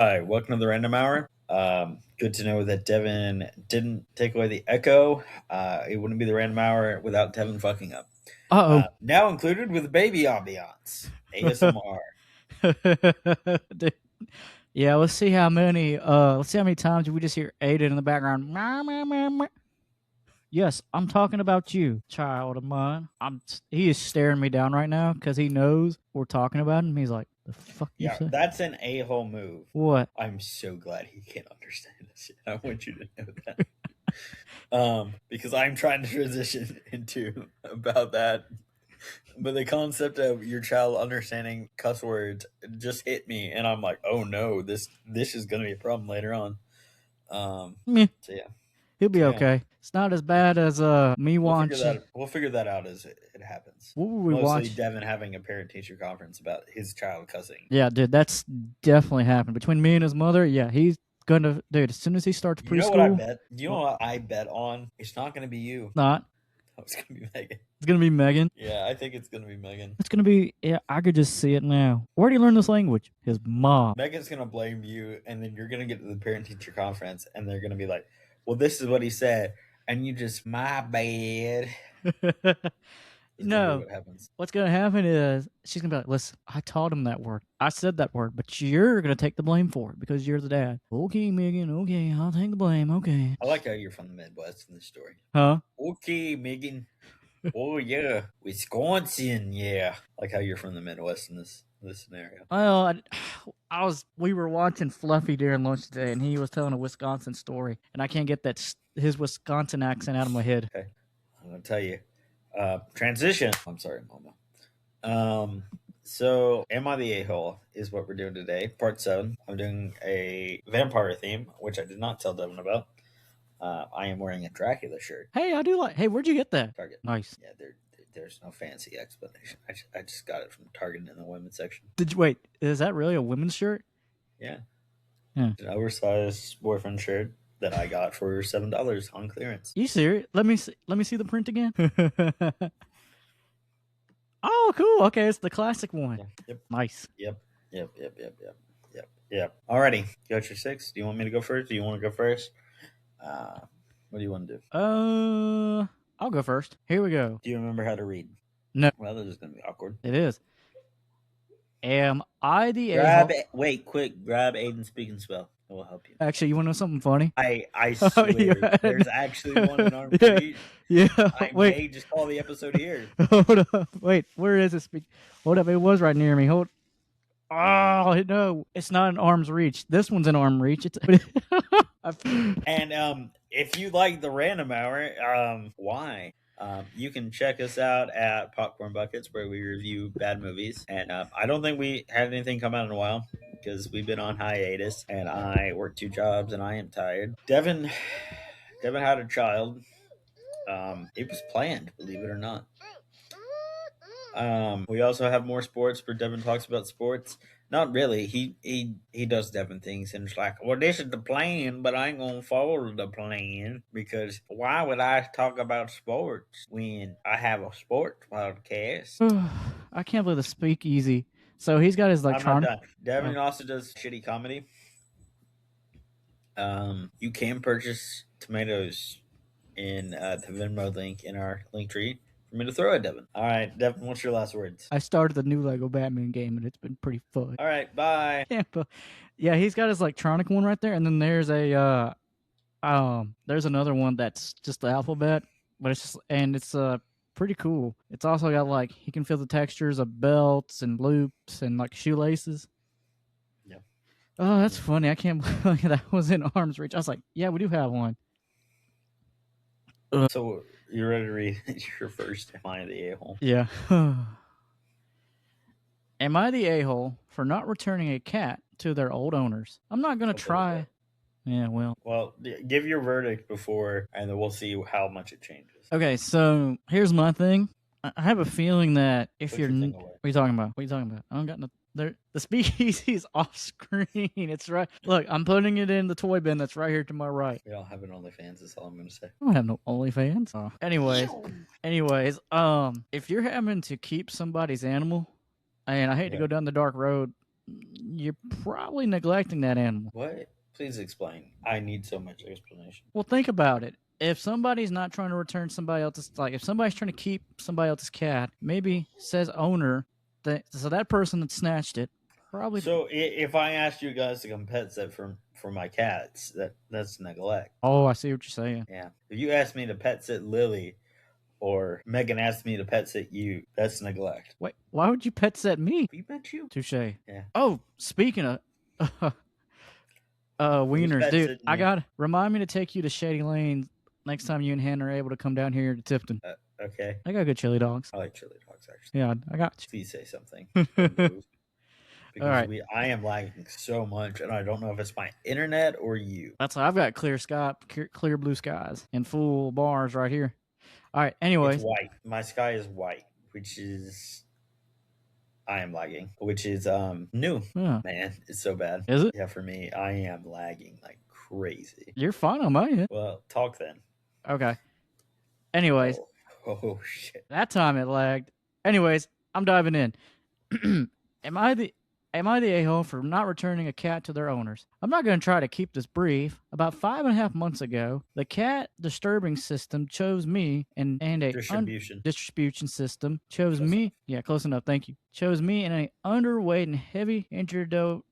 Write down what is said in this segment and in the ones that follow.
Hi, welcome to the Random Hour. Good to know that Devin didn't take away the echo. It wouldn't be the Random Hour without Devin fucking up. Uh Now included with baby ambiance, ASMR. oh. Yeah, let's see how many times we just hear Aiden in the background. Meow, meow, meow, meow. Yes, I'm talking about you, child of mine. He is staring me down right now because he knows we're talking about him. He's like, the fuck you Yeah, say? that's an a-hole move. What? I'm so glad he can't understand this. I want you to know that. Because I'm trying to transition into about that. But the concept of your child understanding cuss words just hit me, and I'm like, oh no, this is gonna be a problem later on. Meh, So yeah, he'll be yeah. okay. It's not as bad as me watching. We'll figure that out as it happens. What were we Mostly watching? Devin having a parent teacher conference about his child cussing. Yeah, dude, that's definitely happened between me and his mother. Yeah, he's gonna, dude. As soon as he starts You know what I preschool, bet? You know what I bet on? It's not going to be you. not. Oh, it's going to be Megan. It's gonna be Megan. Yeah, I think it's going to be Megan. It's gonna be. Yeah, I could just see it now. Where did he learn this language? His mom. Megan's going to blame you, and then you're going to get to the parent teacher conference, and they're going to be like, "Well, this is what he said," and you just my bad. Is gonna be No. what happens. What's gonna happen is she's gonna be like, "Listen, I taught him that word. I said that word, but you're gonna take the blame for it because you're the dad." Okay, Megan. Okay, I'll take the blame. Okay. I like how you're from the Midwest in this story. Huh? Okay, Megan. Oh yeah, Wisconsin. Yeah, I like how you're from the Midwest in this scenario. Well, I was. We were watching Fluffy during lunch today, and he was telling a Wisconsin story, and I can't get his Wisconsin accent out of my head. Okay, I'm gonna tell you. Transition. I'm sorry, Mama. So Am I the A-hole is what we're doing today, part 7. I'm doing a vampire theme, which I did not tell Devin about. I am wearing a Dracula shirt. Hey, I do like. Hey, where'd you get that? Target. Nice. Yeah, there's no fancy explanation. I just got it from Target in the women's section. Did you wait? Is that really a women's shirt? Yeah. Yeah. An oversized boyfriend shirt that I got for $7 on clearance. You serious? Let me see the print again. Oh, cool. Okay, it's the classic one. Yeah. Yep. Nice. Yep. Alrighty. Got your 6. Do you want me to go first? Do you want to go first? What do you want to do? I'll go first. Here we go. Do you remember how to read? No. Well, this is gonna be awkward. It is. Am I the Grab a-hole? it. Wait, quick. Grab Aiden's speak and spell. It will help you. Actually, you want to know something funny? I swear, yeah. there's actually one in our Yeah. read. Yeah. I Wait. may just call the episode here. Hold up. Wait. Where is it? Hold up. It was right near me. Hold. Oh no! It's not in arm's reach. This one's in arm reach. It's. And if you like the Random Hour, why? You can check us out at Popcorn Buckets, where we review bad movies. And I don't think we have anything come out in a while because we've been on hiatus, and I work 2 jobs, and I am tired. Devin had a child. It was planned, believe it or not. We also have more sports where Devin talks about sports. Not really. He does Devin things and it's like, well, this is the plan, but I ain't gonna follow the plan because why would I talk about sports when I have a sports podcast? I can't believe the speakeasy. So he's got his I'm not electronic. done. Devin also does shitty comedy. You can purchase tomatoes in the Venmo link in our link tree for me to throw at Devin. All right, Devin, what's your last words? I started the new Lego Batman game and it's been pretty fun. All right, bye. Yeah, he's got his electronic one right there, and then there's there's another one that's just the alphabet, but it's pretty cool. It's also got he can feel the textures of belts and loops and shoelaces. Yeah. Oh, that's funny. I can't believe that was in arm's reach. I was like, yeah, we do have one. So you ready to read your first Am I the A-hole? Yeah. Am I the a-hole for not returning a cat to their old owners? I'm not going to try. Yeah, well. Well, give your verdict before, and then we'll see how much it changes. Okay, so here's my thing. I have a feeling that if Put you're... your thing away. What are you talking about? What are you talking about? I don't got no... The speakeasy's off screen. It's right... Look, I'm putting it in the toy bin that's right here to my right. We don't have an OnlyFans, that's all I'm going to say. I don't have no OnlyFans. Oh. Anyways, if you're having to keep somebody's animal, and I hate to go down the dark road, you're probably neglecting that animal. What? Please explain. I need so much explanation. Well, think about it. If somebody's not trying to return somebody else's, like if somebody's trying to keep somebody else's cat, maybe says owner, so that person that snatched it probably. So if I asked you guys to come pet sit for my cats, that's neglect. Oh, I see what you're saying. Yeah. If you asked me to pet sit Lily, or Megan asked me to pet sit you, that's neglect. Wait, why would you pet set me? We met you. Touche. Yeah. Oh, speaking of Who's wieners, pet dude, sitting I you? got remind me to take you to Shady Lane next time you and Hannah are able to come down here to Tifton. Okay. I got good chili dogs. I like chili dogs actually. Yeah, I got Please say something. you. Or move. All Because right. I am lagging so much, and I don't know if it's my internet or you. That's I've got clear sky, clear blue skies, and full bars right here. All right. It's Anyways, white. My sky is white, which is I am lagging, which is new. yeah. Man, it's so bad. Is it? Yeah, for me, I am lagging like crazy. You're fine on my end. Well, talk then. Okay. Anyways, Oh shit. that time it lagged. Anyways, I'm diving in. am I the a-hole for not returning a cat to their owners? I'm not going to try to keep this brief. About 5.5 months ago, the cat disturbing system chose me and a distribution system chose Close me. Yeah, close enough. Thank you. Chose me in a underweight and heavy injured adult.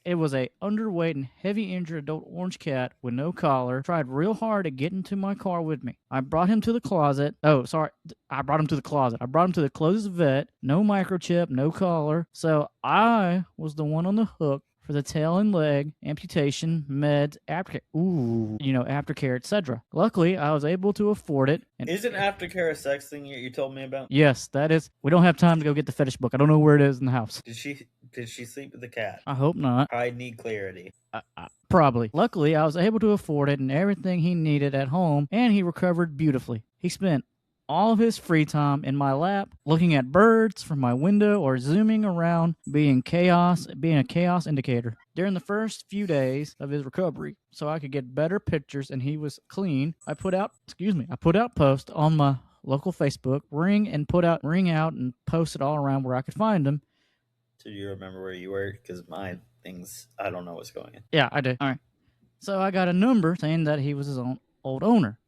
It was a underweight and heavy injured adult orange cat with no collar. Tried real hard to get into my car with me. I brought him to the closet. Oh, sorry. I brought him to the closet. I brought him to the closest vet. No microchip, no collar. So I was the one on the hook for the tail and leg amputation, meds, aftercare, aftercare, etc. Luckily, I was able to afford it. And Isn't aftercare a sex thing you told me about? yes, that is. We don't have time to go get the fetish book. I don't know where it is in the house. Did she sleep with the cat? I hope not. I need clarity. Probably. Luckily, I was able to afford it and everything he needed at home, and he recovered beautifully. He spent all of his free time in my lap, looking at birds from my window or zooming around, being a chaos indicator. During the first few days of his recovery, so I could get better pictures and he was clean, I put out posts on my local Facebook, ring out and post it all around where I could find him. Do you remember where you were? Because my things, I don't know what's going on. Yeah, I do. All right. So I got a number saying that he was his own old owner.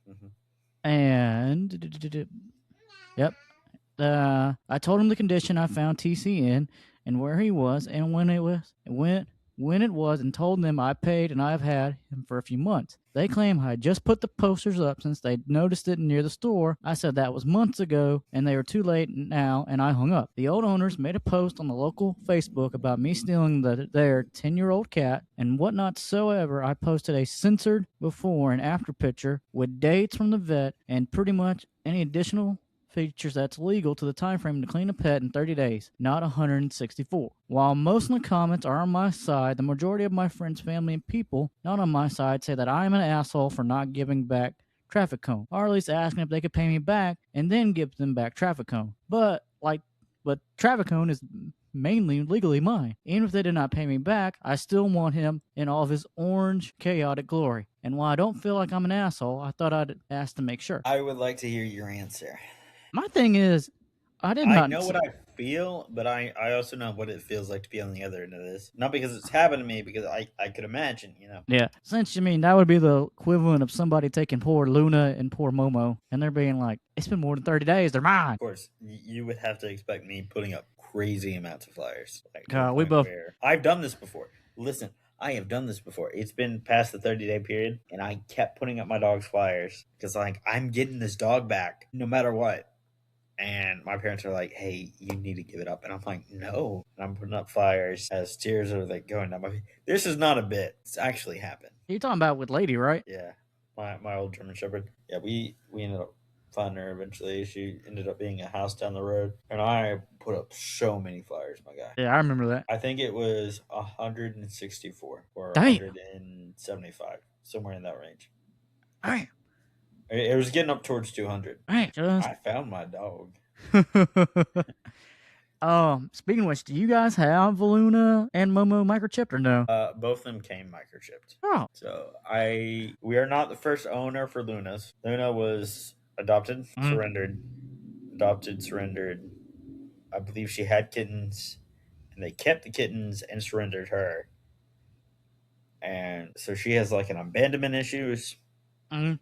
Mm-hmm. And yep, I told him the condition I found TC in and where he was and when it was, and told them I paid and I've had him for a few months. They claim I just put the posters up since they noticed it near the store. I said that was months ago and they were too late now, and I hung up. The old owners made a post on the local Facebook about me stealing their 10-year-old cat and whatnot soever. I posted a censored before and after picture with dates from the vet and pretty much any additional features that's legal to the time frame to clean a pet in 30 days, not 164. While most of the comments are on my side, the majority of my friends, family, and people not on my side say that I'm an asshole for not giving back traffic cone, or at least asking if they could pay me back and then give them back traffic cone. But traffic cone is mainly legally mine. Even if they did not pay me back, I still want him in all of his orange, chaotic glory. And while I don't feel like I'm an asshole, I thought I'd ask to make sure. I would like to hear your answer. My thing is, I know what I feel, but I also know what it feels like to be on the other end of this. Not because it's happened to me, because I could imagine, Yeah. Since, that would be the equivalent of somebody taking poor Luna and poor Momo, and they're being like, it's been more than 30 days, they're mine. Of course, you would have to expect me putting up crazy amounts of flyers. We both. I've done this before. Listen, I have done this before. It's been past the 30-day period, and I kept putting up my dog's flyers because, I'm getting this dog back no matter what. And my parents are like, hey, you need to give it up. And I'm like, no. And I'm putting up flyers as tears are going down my face. This is not a bit. It's actually happened. You're talking about with Lady, right? Yeah. My old German Shepherd. Yeah, we ended up finding her eventually. She ended up being a house down the road. And I put up so many flyers, my guy. Yeah, I remember that. I think it was 164 or Damn. 175. Somewhere in that range. All right. It was getting up towards 200. Hey, I found my dog. Speaking of which, do you guys have Luna and Momo microchipped or no? Both of them came microchipped. Oh. So we are not the first owner for Luna's. Luna was adopted, surrendered. I believe she had kittens, and they kept the kittens and surrendered her. And so she has like an abandonment issues. Mhm.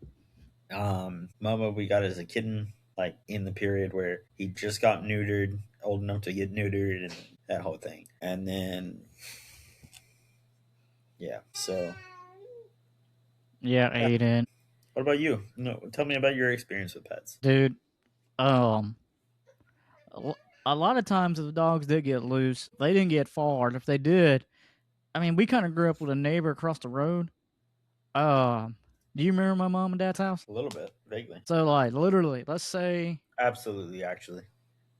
Mama we got as a kitten, like in the period where he just got neutered, old enough to get neutered, and that whole thing. And then, yeah. So, Yeah, yeah. Aiden. What about you? No, tell me about your experience with pets. Dude, um, a lot of times if the dogs did get loose, they didn't get far. And if they did, I mean, we kind of grew up with a neighbor across the road. Um, do you remember my mom and dad's house? A little bit, vaguely. So, like, literally, let's say, Absolutely, actually.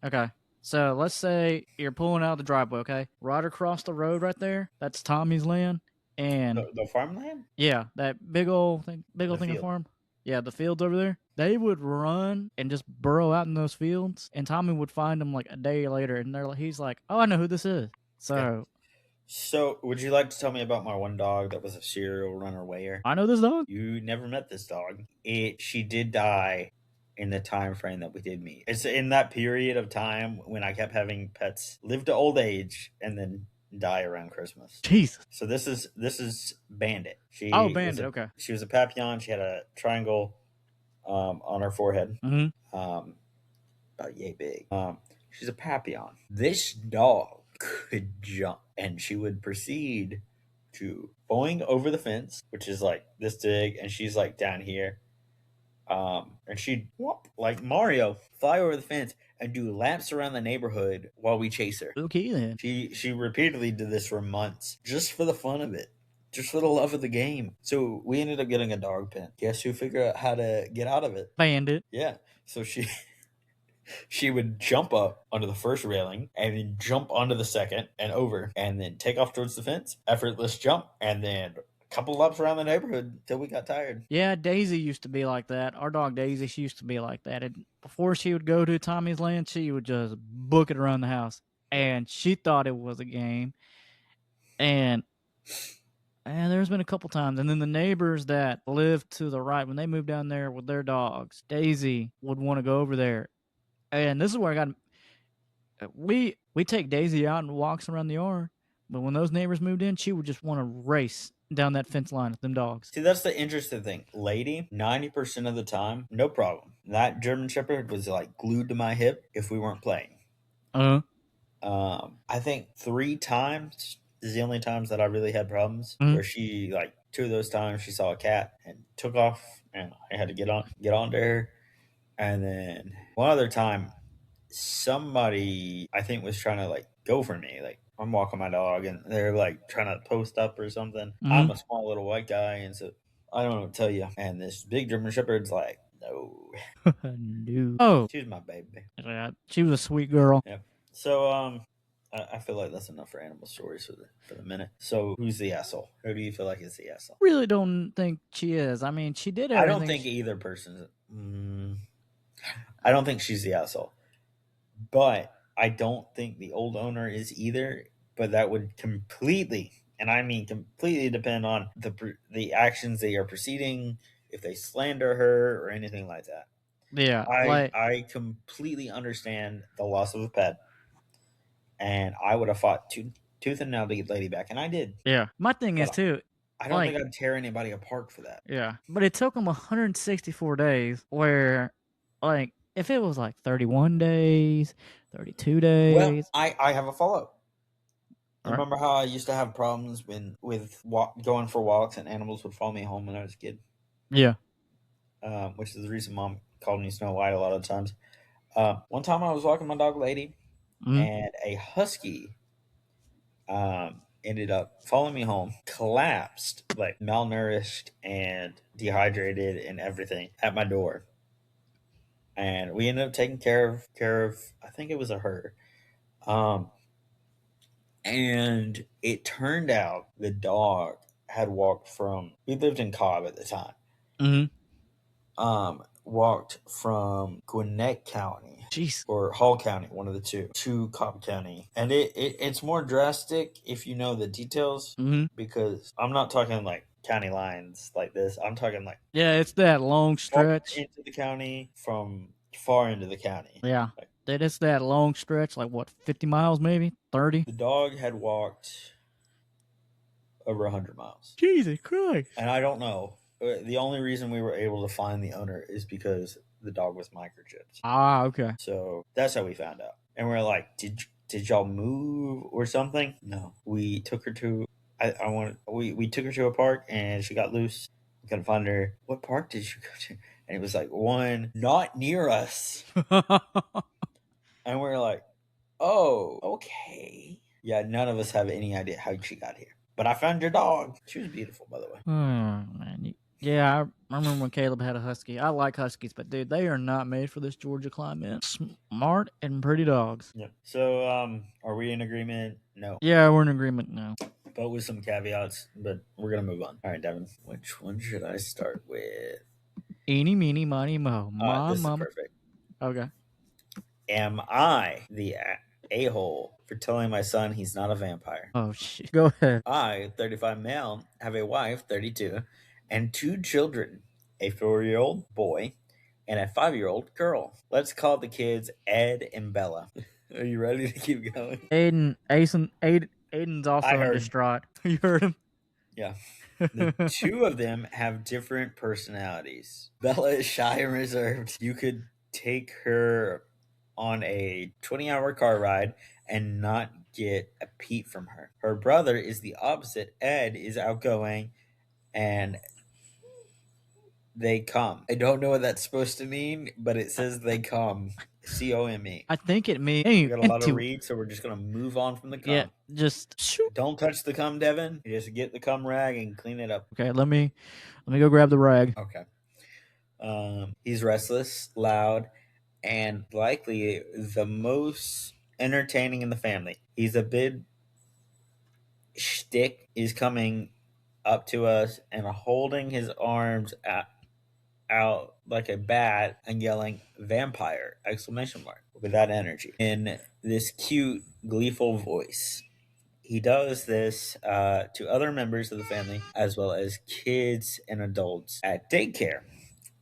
okay, so let's say you're pulling out the driveway, okay? Right across the road right there, that's Tommy's land. And The farmland, yeah, that big the old thing of field. farm. Yeah, the fields over there. They would run and just burrow out in those fields, and Tommy would find them like a day later, and he's like, "Oh, I know who this is." Yeah. So So, would you like to tell me about my one dog that was a serial runner wayer? I know this dog. You never met this dog. She did die in the time frame that we did meet. It's in that period of time when I kept having pets live to old age and then die around Christmas. Jesus. So this is Bandit. Oh, Bandit. Okay. She was a Papillon. She had a triangle on her forehead. Mm-hmm. About yay big. She's a Papillon. This dog could jump, and she would proceed to boing over the fence, which is like this big, and she's like down here. And she'd whoop, like Mario, fly over the fence and do laps around the neighborhood while we chase her. Okay then. She repeatedly did this for months, just for the fun of it, just for the love of the game. So we ended up getting a dog pen. Guess who figured out how to get out of it? Bandit. Yeah. So she would jump up onto the first railing and then jump onto the second and over and then take off towards the fence. Effortless jump and then a couple laps around the neighborhood until we got tired. Yeah, Daisy used to be like that. Our dog Daisy, she used to be like that. And before she would go to Tommy's land, she would just book it around the house, and she thought it was a game. And there's been a couple times, and then the neighbors that lived to the right, when they moved down there with their dogs, Daisy would want to go over there. And this is where I got we take Daisy out and walks around the yard, but when those neighbors moved in, she would just want to race down that fence line with them dogs. See, that's the interesting thing. Lady, 90% of the time, no problem. That German Shepherd was like glued to my hip if we weren't playing. Uh I think 3 times is the only times that I really had problems Mhm. where she like 2 of those times she saw a cat and took off and I had to get onto her. And then one other time somebody I think was trying to like go for me. Like I'm walking my dog and they're like trying to post up or something. I'm a small little white guy and so I don't know what to tell you. And this big German Shepherd's like, no. No. Oh, She's my baby. yeah, she was a sweet girl. Yeah. So I feel like that's enough for animal stories for the minute. So who's the asshole? Who do you feel like is the asshole? Really don't think she is. I mean, she did I everything. don't think either person's. I don't think she's the asshole, but I don't think the old owner is either. But that would completely, and I mean completely, depend on the actions they are proceeding, if they slander her or anything like that. Yeah, I completely understand the loss of a pet, and I would have fought tooth and nail to get Lady back, and I did. yeah. My thing is But too. I don't think I'd tear anybody apart for that. Yeah, but it took them 164 days. Where, like, if it was like 31 days, 32 days. Well, I have a follow up. All right. Remember how I used to have problems with going for walks and animals would follow me home when I was a kid? Yeah. Which is the reason Mom called me Snow White a lot of times. One time I was walking my dog Lady, and a husky ended up following me home, collapsed, like malnourished and dehydrated and everything at my door. And we ended up taking care of I think it was a her. And it turned out the dog had walked from we lived in Cobb at the time. Walked from Gwinnett County Jeez. or Hall County, one of the two, to Cobb County. And it's more drastic if you know the details, because I'm not talking like county lines like this. I'm talking like it's that long stretch into the county from far into the county. Yeah. Like That it's that long stretch, like what, 50 miles maybe? 30? The dog had walked over 100 miles. Jesus Christ. And I don't know. The only reason we were able to find the owner is because the dog was microchipped. Ah, okay. So that's how we found out. And we're like, did y'all move or something? No. We took her to we took her to a park and she got loose. We couldn't find her. What park did you go to? And it was like one not near us. And we're like, oh, okay. Yeah, none of us have any idea how she got here. But I found your dog. She was beautiful, by the way. Oh, man. Yeah, I remember when Caleb had a husky. I like huskies, but dude, they are not made for this Georgia climate. Smart and pretty dogs. Yeah. So, are we in agreement? No. Yeah, we're in agreement now. But with some caveats, but we're gonna move on. All right, Devin. Which one should I start with? Eeny, meeny, miny, mo. My This is mama. perfect. Okay. Am I the a-hole for telling my son he's not a vampire? Oh, shit. Go ahead. I, 35 male, have a wife, 32, and 2 children, a 4-year-old boy and a 5-year-old girl. Let's call the kids Ed and Bella. Are you ready to keep going? Aiden's also in distraught. You heard him? Yeah. The 2 of them have different personalities. Bella is shy and reserved. You could take her on a 20-hour car ride and not get a peep from her. Her brother is the opposite. Ed is outgoing and they come. I don't know what that's supposed to mean, but it says they come. COME. I think it means. We got a lot to read, so we're just gonna move on from the cum. Yeah, just shoot. Don't touch the cum, Devin. You just get the cum rag and clean it up. Okay, let me go grab the rag. Okay. He's restless, loud, and likely the most entertaining in the family. He's a big shtick. Is coming up to us and holding his arms out like a bat and yelling vampire exclamation mark with that energy in this cute gleeful voice. He does this to other members of the family as well as kids and adults at daycare.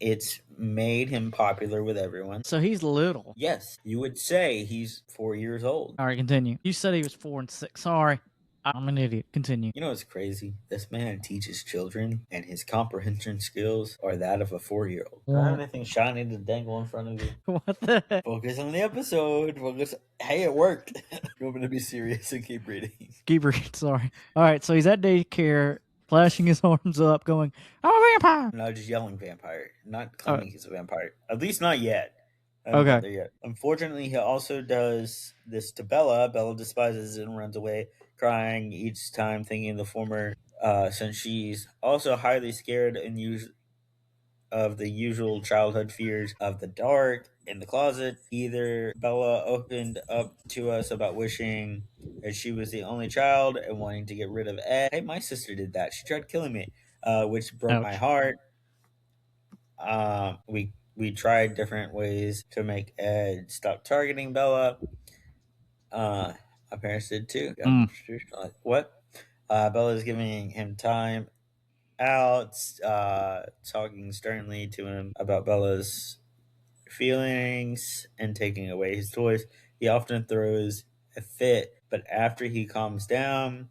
It's made him popular with everyone. So he's little. Yes, you would say he's 4 years old. All right, continue. You said he was 4 and 6. Sorry, I'm an idiot. Continue. You know what's crazy? This man teaches children, and his comprehension skills are that of a 4-year-old. Do I have anything shiny to dangle in front of you? What the heck? Focus on the episode. Focus. Hey, it worked. You want me to be serious and keep reading? Keep reading. Sorry. All right, so he's at daycare, flashing his arms up, going, "I'm a vampire!" No, just yelling vampire, not claiming he's a vampire. At least not yet. Okay. There yet. Unfortunately, he also does this to Bella. Bella despises it and runs away, crying each time, thinking of the former. Since she's also highly scared and of the usual childhood fears of the dark in the closet. Either Bella opened up to us about wishing that she was the only child and wanting to get rid of Ed. Hey, my sister did that. She tried killing me, which broke my heart. We tried different ways to make Ed stop targeting Bella. My parents did too. What? Bella's giving him time out, talking sternly to him about Bella's feelings and taking away his toys. He often throws a fit, but after he calms down,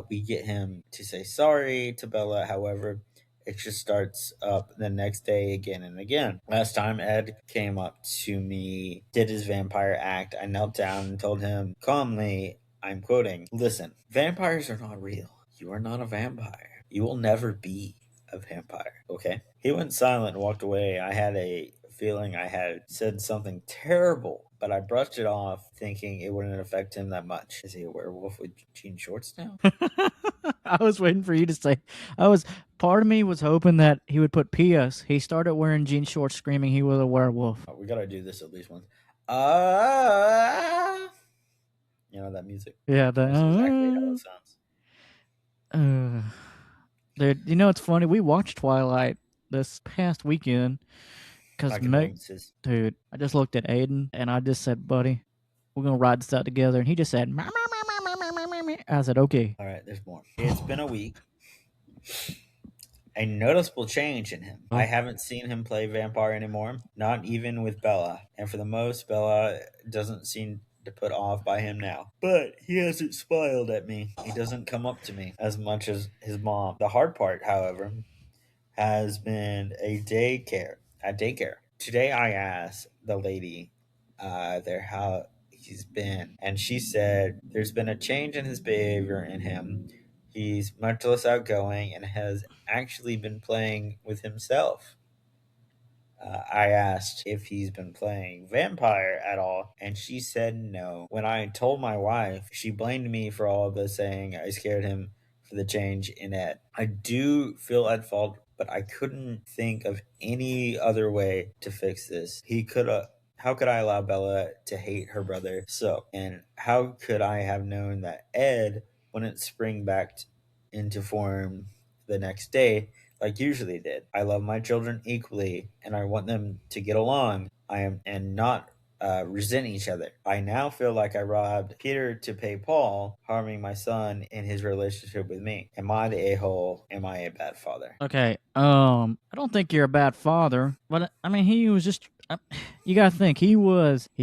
we get him to say sorry to Bella. However, it just starts up the next day again and again. Last time Ed came up to me, did his vampire act. I knelt down and told him calmly, I'm quoting, listen, vampires are not real. You are not a vampire. You will never be a vampire, okay? He went silent and walked away. I had a feeling I had said something terrible, but I brushed it off, thinking it wouldn't affect him that much. Is he a werewolf with jean shorts now? I was waiting for you to say. Part of me was hoping that he would put P.S. He started wearing jean shorts, screaming he was a werewolf. We gotta do this at least once. You know that music? Yeah, That's exactly how it sounds. Dude, you know what's funny? We watched Twilight this past weekend because dude, I just looked at Aiden and I just said, buddy, we're gonna ride this out together, and he just said, "Meow, meow, meow, meow, meow, meow, meow, meow." I said, okay. All right, there's more. It's been a week. a noticeable change in him. I Oh, haven't seen him play vampire anymore, not even with Bella. And for the most, Bella doesn't seem to put off by him now. But he hasn't smiled at me. He doesn't come up to me as much as his mom. The hard part, however, has been a daycare. Today I asked the lady there how he's been, and she said there's been a change in his behavior in him. He's much less outgoing and has actually been playing with himself. I asked if he's been playing vampire at all, and she said no. When I told my wife, she blamed me for all of this, saying I scared him for the change in Ed. I do feel at fault, but I couldn't think of any other way to fix this. He could have. How could I allow Bella to hate her brother so? And how could I have known that Ed wouldn't spring back into form the next day like usually did? I love my children equally, and I want them to get along. I am and not resent each other. I now feel like I robbed Peter to pay Paul, harming my son in his relationship with me. Am I the a-hole? Am I a bad father? okay. I don't think you're a bad father, but I mean, he was just. You gotta think he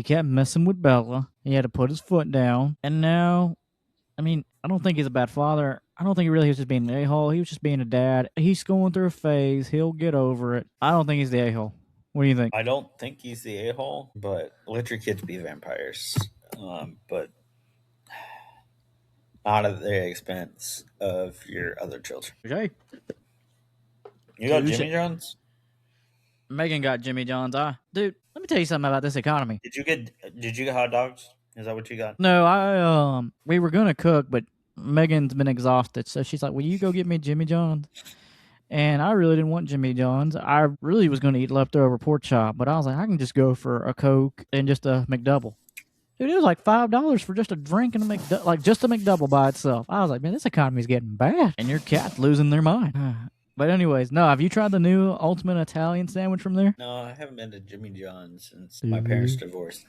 kept messing with Bella. He had to put his foot down, and now, I mean, I don't think he's a bad father. I don't think he really was just being an a-hole. He was just being a dad. He's going through a phase. He'll get over it. I don't think he's the a-hole. What do you think? I don't think he's the a-hole, but let your kids be vampires. But not at the expense of your other children. Okay. You got Touche. Jimmy John's? Megan got Jimmy John's. Dude, let me tell you something about this economy. Did you get hot dogs? Is that what you got? No, we were gonna cook, but Megan's been exhausted, so she's like, "Will you go get me Jimmy John's?" And I really didn't want Jimmy John's. I really was gonna eat leftover pork chop, but I was like, I can just go for a Coke and just a McDouble. Dude, it was like $5 for just a drink and like just a McDouble by itself. I was like, man, this economy's getting bad, and your cat's losing their mind. But anyways, no, have you tried the new Ultimate Italian sandwich from there? No, I haven't been to Jimmy John's since my parents divorced.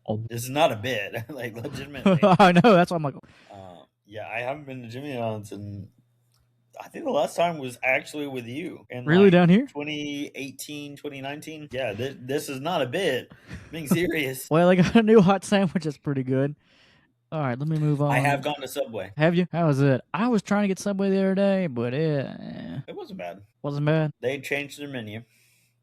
Oh. This is not a bid, like legitimately. I know, that's why I'm like, Yeah, I haven't been to Jimmy John's, and I think the last time was actually with you in really like down here? 2018, 2019. Yeah, this is not a bid. Being serious. Well, they got a new hot sandwich that's pretty good. All right, let me move on. I have gone to Subway. Have you? How was it? I was trying to get Subway the other day, but It wasn't bad. wasn't bad. They changed their menu,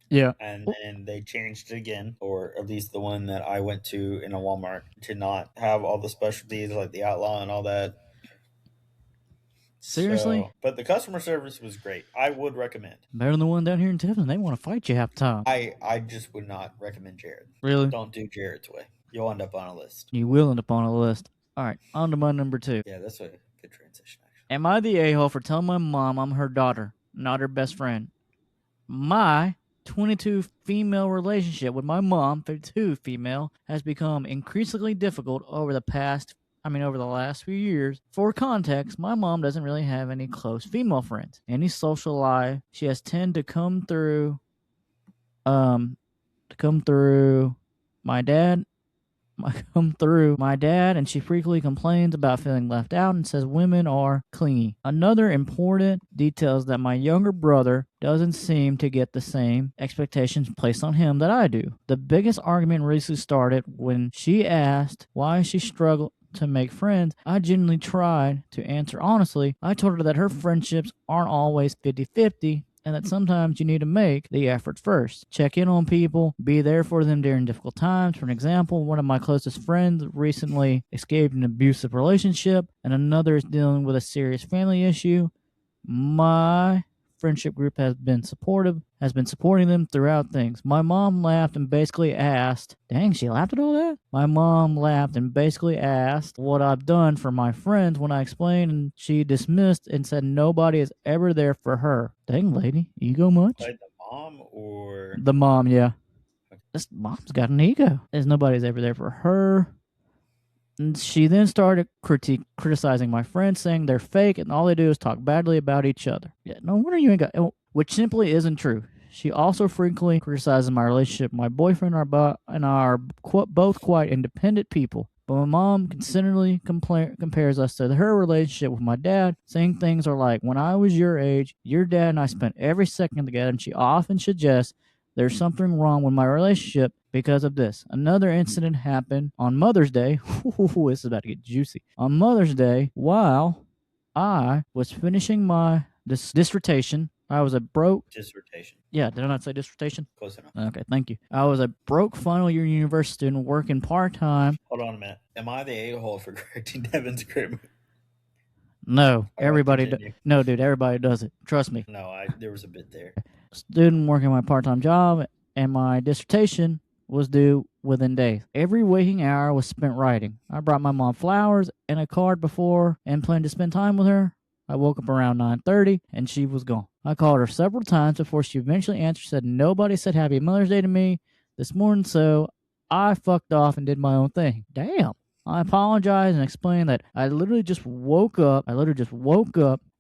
Yeah. and then they changed it again, or at least the one that I went to in a Walmart, to not have all the specialties like the Outlaw and all that. Seriously? But the customer service was great. I would recommend. Better than the one down here in Tiffin. They want to fight you half the time. I just would not recommend Jared. Really? Don't do Jared's way. You'll end up on a list. You will end up on a list. All right, on to my number 2. Yeah, that's a good transition, actually. Am I the a-hole for telling my mom I'm her daughter, not her best friend? My 22 female relationship with my mom, 52 female, has become increasingly difficult over the last few years. For context, my mom doesn't really have any close female friends. Any social life she has tend to come through my dad, and she frequently complains about feeling left out and says women are clingy. Another important detail is that my younger brother doesn't seem to get the same expectations placed on him that I do. The biggest argument recently started when she asked why she struggled to make friends. I genuinely tried to answer honestly. I told her that her friendships aren't always 50-50, and that sometimes you need to make the effort first. Check in on people, be there for them during difficult times. For an example, one of my closest friends recently escaped an abusive relationship, and another is dealing with a serious family issue. My friendship group has been supporting them throughout things. My mom laughed and basically asked, dang, she laughed at all that? My mom laughed and basically asked what I've done for my friends when I explained, and she dismissed and said nobody is ever there for her. Dang, lady, ego much? Like the mom or The mom, yeah. This mom's got an ego. There's nobody's ever there for her. And she then started criticizing my friends, saying they're fake and all they do is talk badly about each other. Yeah, no wonder you ain't got... Which simply isn't true. She also frequently criticizes my relationship with my boyfriend and are both quite independent people. But my mom consistently compares us to her relationship with my dad, saying things are like, when I was your age, your dad and I spent every second together, and she often suggests there's something wrong with my relationship because of this. Another incident happened on Mother's Day. This is about to get juicy. On Mother's Day, while I was finishing my dissertation, I was a broke. Dissertation. Yeah, did I not say dissertation? Close enough. Okay, thank you. I was a broke final year university student working part time. Hold on a minute. Am I the a-hole for correcting Devin's grammar? No, All right, everybody. continue. No, dude, everybody does it. Trust me. No, there was a bit there. Student working my part time job, and my dissertation was due within days. Every waking hour was spent writing. I brought my mom flowers and a card before and planned to spend time with her. I woke up around 9:30 and she was gone. I called her several times before she eventually answered. Said nobody said Happy Mother's Day to me this morning, so I fucked off and did my own thing. Damn. I apologized and explained that I literally just woke up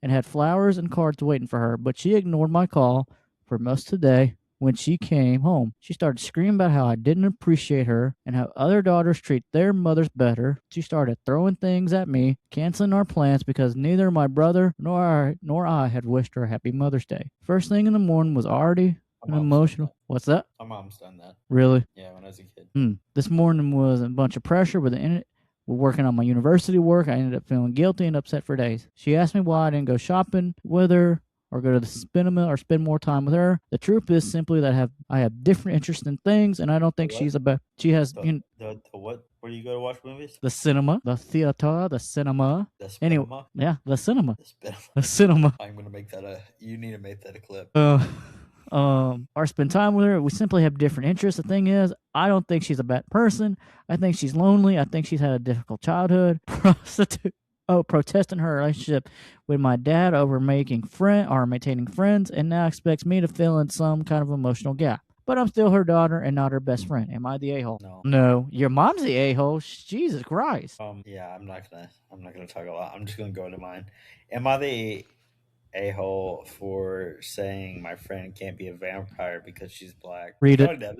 and had flowers and cards waiting for her, but she ignored my call for most of the day. When she came home, she started screaming about how I didn't appreciate her and how other daughters treat their mothers better. She started throwing things at me, canceling our plans because neither my brother nor I had wished her a happy Mother's Day. First thing in the morning was already an emotional. What's that? My mom's done that. Really? Yeah, when I was a kid. This morning was a bunch of pressure with we're working on my university work. I ended up feeling guilty and upset for days. She asked me why I didn't go shopping with her or go to the cinema or spend more time with her. The truth is simply that I have different interests in things, and I don't think she has The what? Where do you go to watch movies? the cinema, the theater, the cinema. The Anyway, cinema? yeah, the cinema, The cinema. the cinema. I'm gonna make that you need to make that a clip. Or spend time with her. We simply have different interests. The thing is, I don't think she's a bad person. I think she's lonely. I think she's had a difficult childhood. Protesting her relationship with my dad over maintaining friends, and now expects me to fill in some kind of emotional gap. But I'm still her daughter and not her best friend. Am I the a-hole? No. Your mom's the a-hole. Jesus Christ. Yeah, I'm not gonna talk a lot. I'm just gonna go to mine. Am I the a-hole for saying my friend can't be a vampire because she's black? Read it.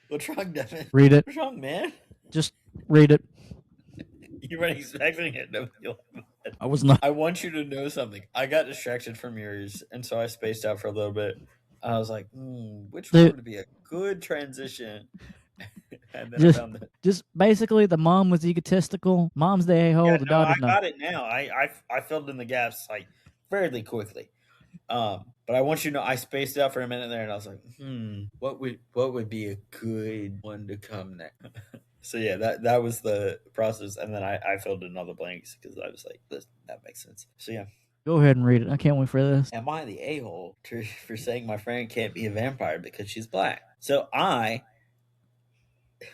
What's wrong, Devin? Read it. What's wrong, man? Just read it. You weren't expecting it. I was not. I want you to know something. I got distracted from yours, and so I spaced out for a little bit. I was like, which one would be a good transition? And then I found that. Just basically, the mom was egotistical. Mom's the a-hole. Yeah, the daughter's not. I got it now. I filled in the gaps like fairly quickly. But I want you to know I spaced out for a minute there, and I was like, what would be a good one to come next? So yeah, that was the process, and then I filled in all the blanks because I was like, that makes sense. So yeah, go ahead and read it. I can't wait for this. Am I the a-hole for saying my friend can't be a vampire because she's black? So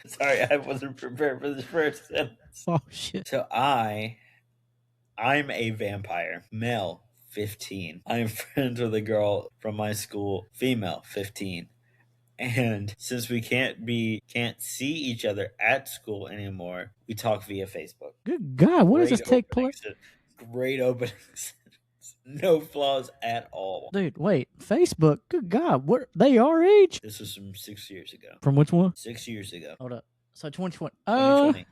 sorry, I wasn't prepared for this first sentence. Oh shit. So I'm a vampire, male, 15. I'm friends with a girl from my school, female, 15. And since we can't see each other at school anymore, we talk via Facebook. Good God, what does this take place? Great opening sentence. No flaws at all. Dude, wait, Facebook? Good God, what? They our age? This was from 6 years ago. From which one? 6 years ago. Hold up. So 2020. 2020.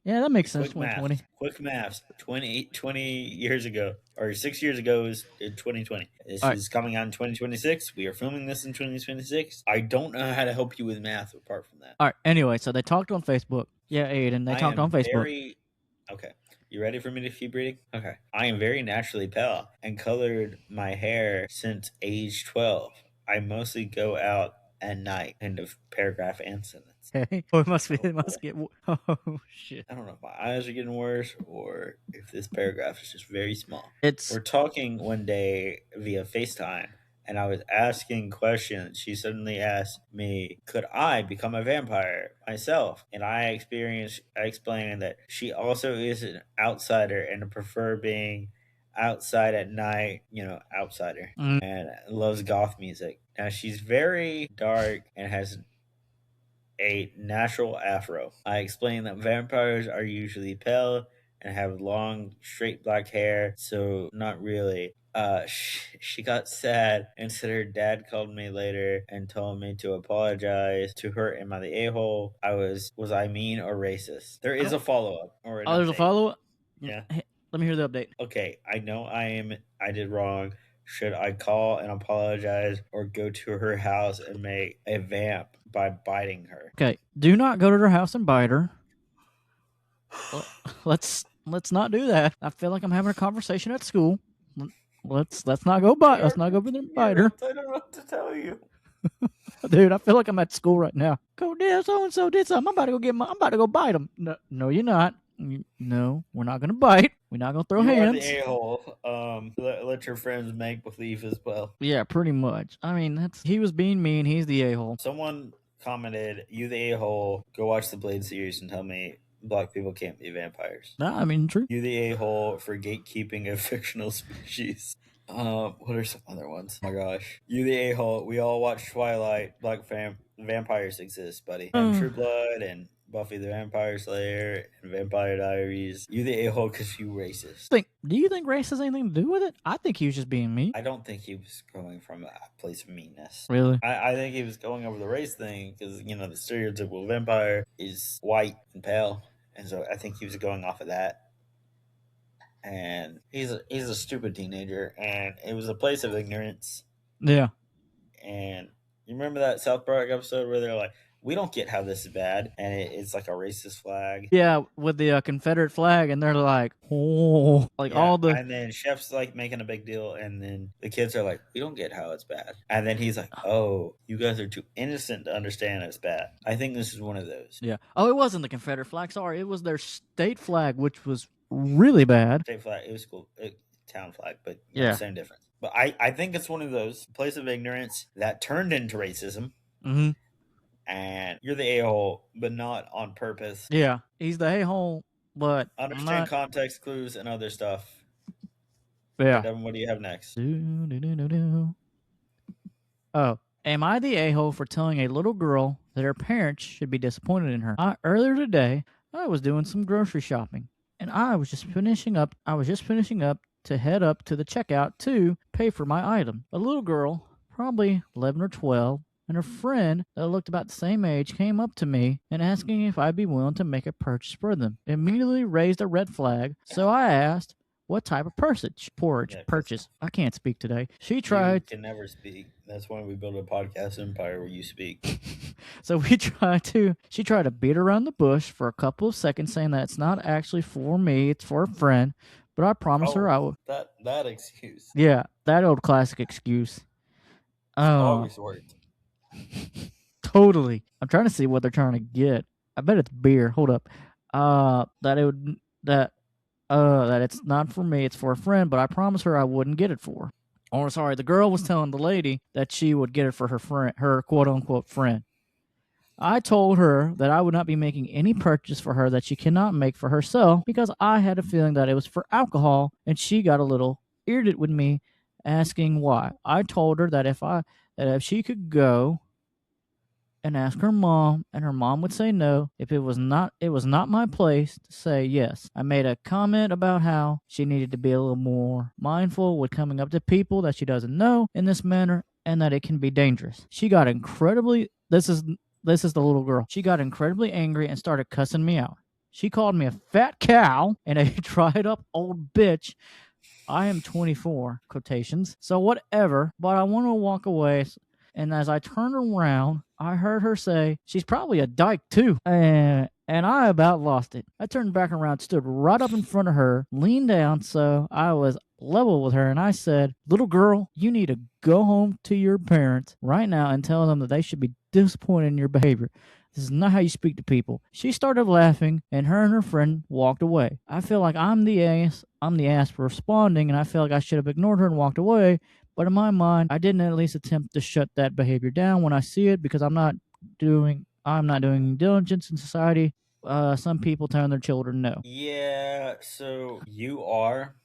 Yeah, that makes sense. Quick 2020. Quick maths. 20 years ago, or 6 years ago is in 2020. This is coming out in 2026. We are filming this in 2026. I don't know how to help you with math apart from that. All right. Anyway, so they talked on Facebook. Yeah, Aiden, they talked on Facebook. Okay. You ready for me to keep reading? Okay. I am very naturally pale and colored my hair since age 12. I mostly go out at night. End of paragraph and sentence. Okay. Oh, it must get. Oh shit! I don't know if my eyes are getting worse or if this paragraph is just very small. We're talking one day via FaceTime, and I was asking questions. She suddenly asked me, "Could I become a vampire myself?" And I explained that she also is an outsider and prefer being outside at night. Outsider, and loves goth music. Now she's very dark and has a natural afro. I explained that vampires are usually pale and have long, straight black hair. So not really. She got sad and said her dad called me later and told me to apologize to her. Am I the a hole? Was I mean or racist? There I is don't. a follow up or an Oh, there's a update. follow up. Yeah. Let me hear the update. Okay, I know I did wrong. Should I call and apologize or go to her house and make a vamp by biting her? Okay, do not go to her house and bite her. Let's not do that. I feel like I'm having a conversation at school. Let's not go bite. Let's not go over there and bite her. I don't know what to tell you. Dude, I feel like I'm at school right now. Go there, so and so did something. I'm about to go bite him. No, you're not. No, we're not gonna bite. We're not gonna throw You are the hands. a-hole. Let your friends make believe as well. Yeah, pretty much. I mean, he was being mean. He's the a-hole. Someone commented, "You the a-hole. Go watch the Blade series and tell me black people can't be vampires." Nah, I mean, true. You the a-hole for gatekeeping a fictional species. What are some other ones? Oh my gosh. You the a-hole. We all watch Twilight. Vampires exist, buddy. And True Blood and Buffy the Vampire Slayer and Vampire Diaries. You the a-hole because you racist. Do you think race has anything to do with it? I think he was just being mean. I don't think he was going from a place of meanness. Really? I think he was going over the race thing because, the stereotypical vampire is white and pale. And so I think he was going off of that. And he's a stupid teenager, and it was a place of ignorance. Yeah. And you remember that South Park episode where they're like, "We don't get how this is bad," and it's like a racist flag. Yeah, with the Confederate flag, and they're like, oh, like Yeah, all the. and then Chef's like making a big deal, and then the kids are like, "We don't get how it's bad," and then he's like, "Oh, you guys are too innocent to understand it's bad." I think this is one of those. Yeah. Oh, it wasn't the Confederate flag. Sorry, it was their state flag, which was really bad. State flag, it was cool. Town flag, but Yeah. same difference. But I think it's one of those place of ignorance that turned into racism. Mm-hmm. And you're the a-hole, but not on purpose. Yeah, he's the a-hole, but Understand context clues and other stuff. Yeah. Devin, what do you have next? Oh, am I the a-hole for telling a little girl that her parents should be disappointed in her? Earlier today, I was doing some grocery shopping, and I was just finishing up to head up to the checkout to pay for my item. A little girl, probably 11 or 12, and her friend that looked about the same age came up to me and asking if I'd be willing to make a purchase for them. Immediately raised a red flag, so I asked what type of purchase. I can't speak today. She tried. You can never speak. That's why we build a podcast empire where you speak. So she tried to beat around the bush for a couple of seconds, saying that it's not actually for me, it's for a friend. But I promised her I would. That excuse. Yeah, that old classic excuse. Always worked. Totally. I'm trying to see what they're trying to get. I bet it's beer. Hold up. That it's not for me, it's for a friend, but I promised her I wouldn't get it for her. Or sorry, the girl was telling the lady that she would get it for her friend, her quote unquote friend. I told her that I would not be making any purchase for her that she cannot make for herself because I had a feeling that it was for alcohol, and she got a little irritated with me, asking why. I told her that if she could go and ask her mom, and her mom would say no, if it was not my place to say yes. I made a comment about how she needed to be a little more mindful with coming up to people that she doesn't know in this manner, and that it can be dangerous. She got incredibly this is the little girl. She got incredibly angry and started cussing me out. She called me a fat cow and a dried up old bitch. I am 24, quotations. So whatever, but I want to walk away. And as I turned around, I heard her say, she's probably a dyke too. And I about lost it. I turned back around, stood right up in front of her, leaned down so I was level with her, and I said, little girl, you need to go home to your parents right now and tell them that they should be disappointed in your behavior. This is not how you speak to people. She started laughing, and her friend walked away. I feel like I'm the ass for responding, and I feel like I should have ignored her and walked away. But in my mind, I didn't at least attempt to shut that behavior down when I see it, because I'm not doing diligence in society. Some people telling their children no. Yeah, so you are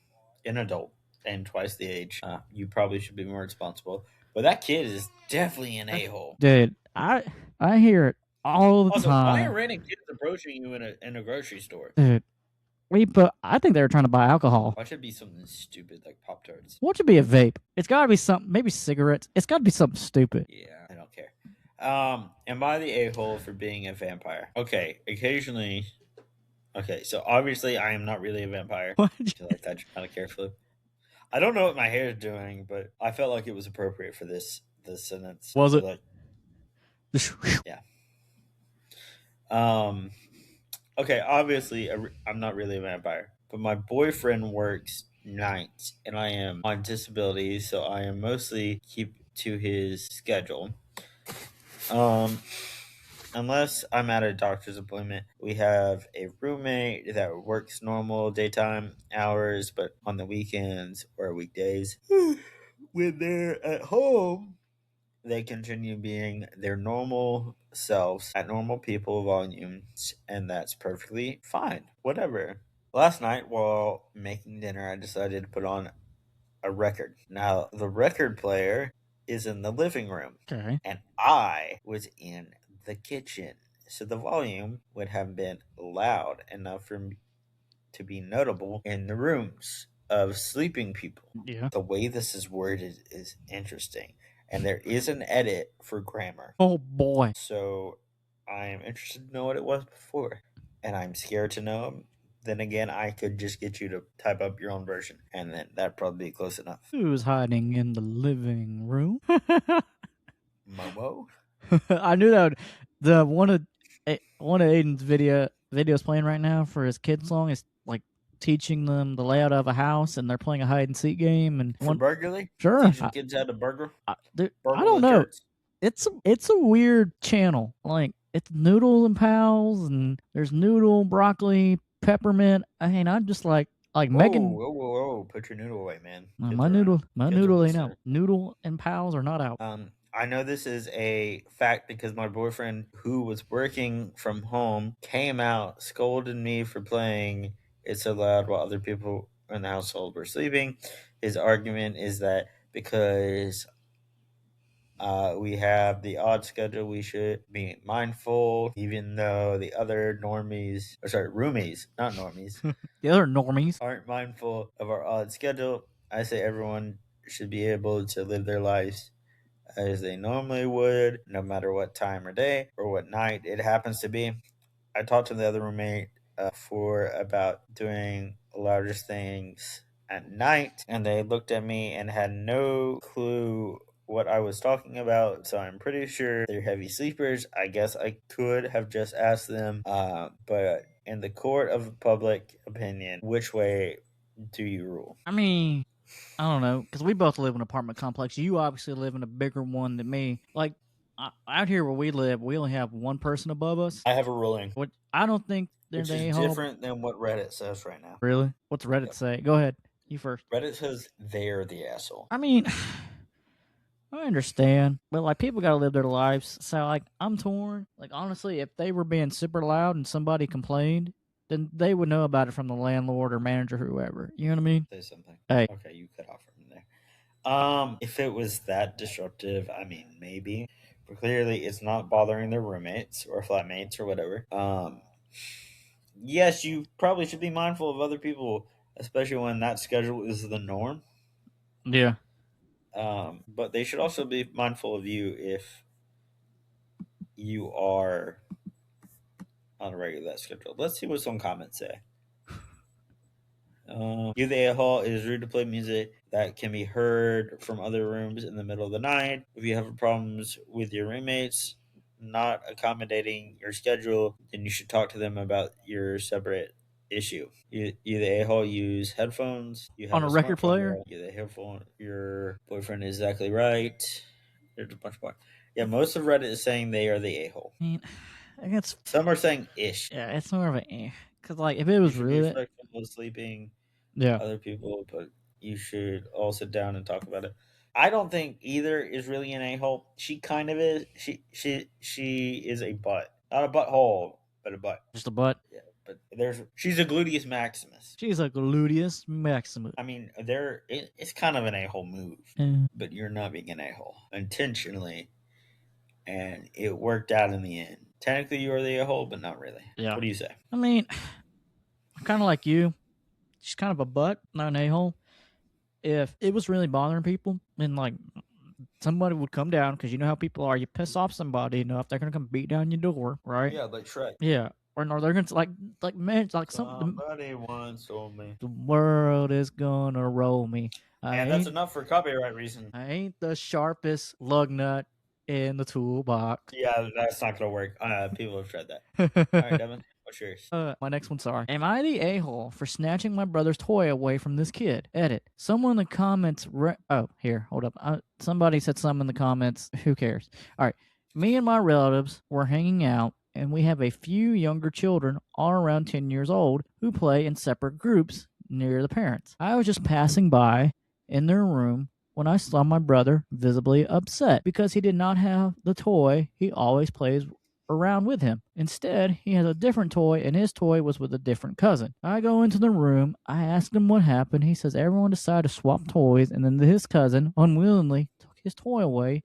an adult and twice the age. You probably should be more responsible. But that kid is definitely an a-hole. Dude, I hear it all the Also, time. why are random kids approaching you in a grocery store? Dude, But I think they were trying to buy alcohol. Why should it be something stupid like Pop Tarts? What should be a vape? It's got to be something, maybe cigarettes. It's got to be something stupid. Yeah, I don't care. Am I the a hole for being a vampire? Okay, occasionally. Okay, so obviously I am not really a vampire. What? Do you like that kind of carefully? I don't know what my hair is doing, but I felt like it was appropriate for this sentence. Was So it? like, yeah. Um. Okay, obviously I'm not really a vampire, but my boyfriend works nights, and I am on disability, so I am mostly keep to his schedule. Um, unless I'm at a doctor's appointment, we have a roommate that works normal daytime hours, but on the weekends or weekdays, when they're at home, they continue being their normal selves at normal people volumes, and that's perfectly fine. Whatever. Last night, while making dinner, I decided to put on a record. Now, the record player is in the living room, Okay. and I was in the kitchen. So the volume would have been loud enough for me to be notable in the rooms of sleeping people. Yeah. The way this is worded is interesting, and there is an edit for grammar. Oh boy. So I am interested to know what it was before, and I'm scared to know. Then again, I could just get you to type up your own version, and then that'd probably be close enough. Who's hiding in the living room? Momo? I knew that the one of Aiden's videos playing right now for his kid song is like teaching them the layout of a house, and they're playing a hide and seek game. And For burglary? sure, Teaching kids how to burgle? dude, I Burgle don't the know. church. It's a weird channel. Like it's Noodle and Pals, and there's Noodle, broccoli, peppermint. I mean, I'm just like Whoa, Megan. whoa, whoa, whoa. Put your noodle away, man. My Kids are around. my Kids are noodle ain't out. listening. Noodle and Pals are not out. I know this is a fact because my boyfriend, who was working from home, came out, scolded me for playing It's So Loud while other people in the household were sleeping. His argument is that because we have the odd schedule, we should be mindful, even though the other normies, or sorry, roomies, not normies, The other normies. aren't mindful of our odd schedule. I say everyone should be able to live their lives as they normally would, no matter what time or day or what night it happens to be. I talked to the other roommate for about doing louder things at night, and they looked at me and had no clue what I was talking about. So I'm pretty sure they're heavy sleepers. I guess I could have just asked them, but in the court of public opinion, which way do you rule? I mean, I don't know, because we both live in an apartment complex. You obviously live in a bigger one than me. Like out here where we live, we only have one person above us. I have a ruling, Which I don't think they're which the is a-hole. different than what Reddit says right now. Really? What's Reddit Yep. say? Go ahead. You first. Reddit says they're the asshole. I mean, I understand, but like people gotta live their lives. So like I'm torn. Like honestly, if they were being super loud and somebody complained, then they would know about it from the landlord or manager, or whoever. You know what I mean? Say something. Hey. Okay, you cut off from there. If it was that disruptive, I mean, maybe. But clearly, it's not bothering their roommates or flatmates or whatever. Yes, you probably should be mindful of other people, especially when that schedule is the norm. Yeah. But they should also be mindful of you if you are on a regular schedule. Let's see what some comments say. You the a-hole, it is rude to play music that can be heard from other rooms in the middle of the night. If you have problems with your roommates not accommodating your schedule, then you should talk to them about your separate issue. You the a-hole, use headphones. You have On a record smartphone, player? You the headphone. Your boyfriend is exactly right. There's a bunch more. Yeah, most of Reddit is saying they are the a-hole. I mean, I guess Some are saying ish. yeah, it's more of a because like if it You was should be really flexible sleeping yeah. other people, but you should all sit down and talk about it. I don't think either is really an a-hole. She kind of is. She is a butt, not a butthole, but a butt. Just a butt. Yeah, but she's a gluteus maximus. She's a gluteus maximus. I mean, it's kind of an a-hole move, but you're not being an a-hole intentionally, and it worked out in the end. Technically, you are the a-hole, but not really. Yeah. What do you say? I mean, kind of like you. She's kind of a butt, not an a hole. If it was really bothering people, and like somebody would come down, because you know how people are, you piss off somebody enough, they're gonna come beat down your door, right? Yeah, like Shrek. Yeah, or they're gonna like man, like Somebody once told me. the world is gonna roll me. I And that's ain't enough for copyright reason. I ain't the sharpest lug nut in the toolbox. Yeah, that's not gonna work. People have tried that. All right, Devin, what's yours? My next one, sorry. Am I the a-hole for snatching my brother's toy away from this kid? Edit. Someone in the comments. Oh, here, hold up. Somebody said something in the comments. Who cares? All right. Me and my relatives were hanging out, and we have a few younger children, all around 10 years old, who play in separate groups near the parents. I was just passing by in their room when I saw my brother visibly upset because he did not have the toy he always plays around with him. Instead, he has a different toy, and his toy was with a different cousin. I go into the room. I ask him what happened. He says everyone decided to swap toys, and then his cousin unwillingly took his toy away.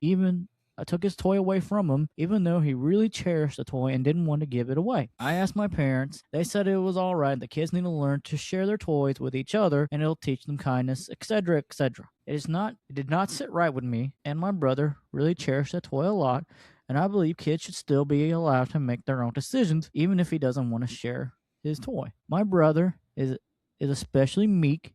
I took his toy away from him, even though he really cherished the toy and didn't want to give it away. I asked my parents. They said it was all right. The kids need to learn to share their toys with each other, and it'll teach them kindness, etc., etc. It did not sit right with me, and my brother really cherished that toy a lot, and I believe kids should still be allowed to make their own decisions, even if he doesn't want to share his toy. My brother is especially meek.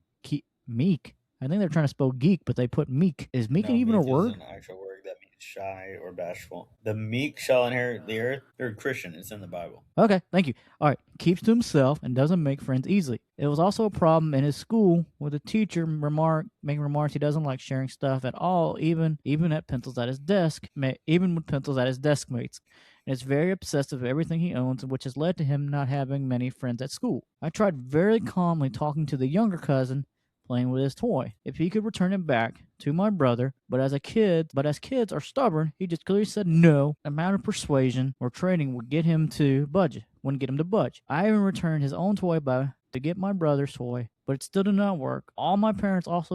Meek. I think they're trying to spell geek, but they put meek. Is meek No, even a meek is word? an actual word that means shy or bashful. The meek shall inherit the earth. They're Christian. It's in the Bible. Okay, thank you. All right, keeps to himself and doesn't make friends easily. It was also a problem in his school with a teacher making remarks he doesn't like sharing stuff at all, even at pencils at his desk, even with pencils at his desk mates. And is very obsessive with everything he owns, which has led to him not having many friends at school. I tried very calmly talking to the younger cousin, playing with his toy, if he could return it back to my brother, but as kids are stubborn, he just clearly said no. Amount of persuasion or training would get him to budge. Wouldn't get him to budge. I even returned his own toy to get my brother's toy, but it still did not work. All my parents told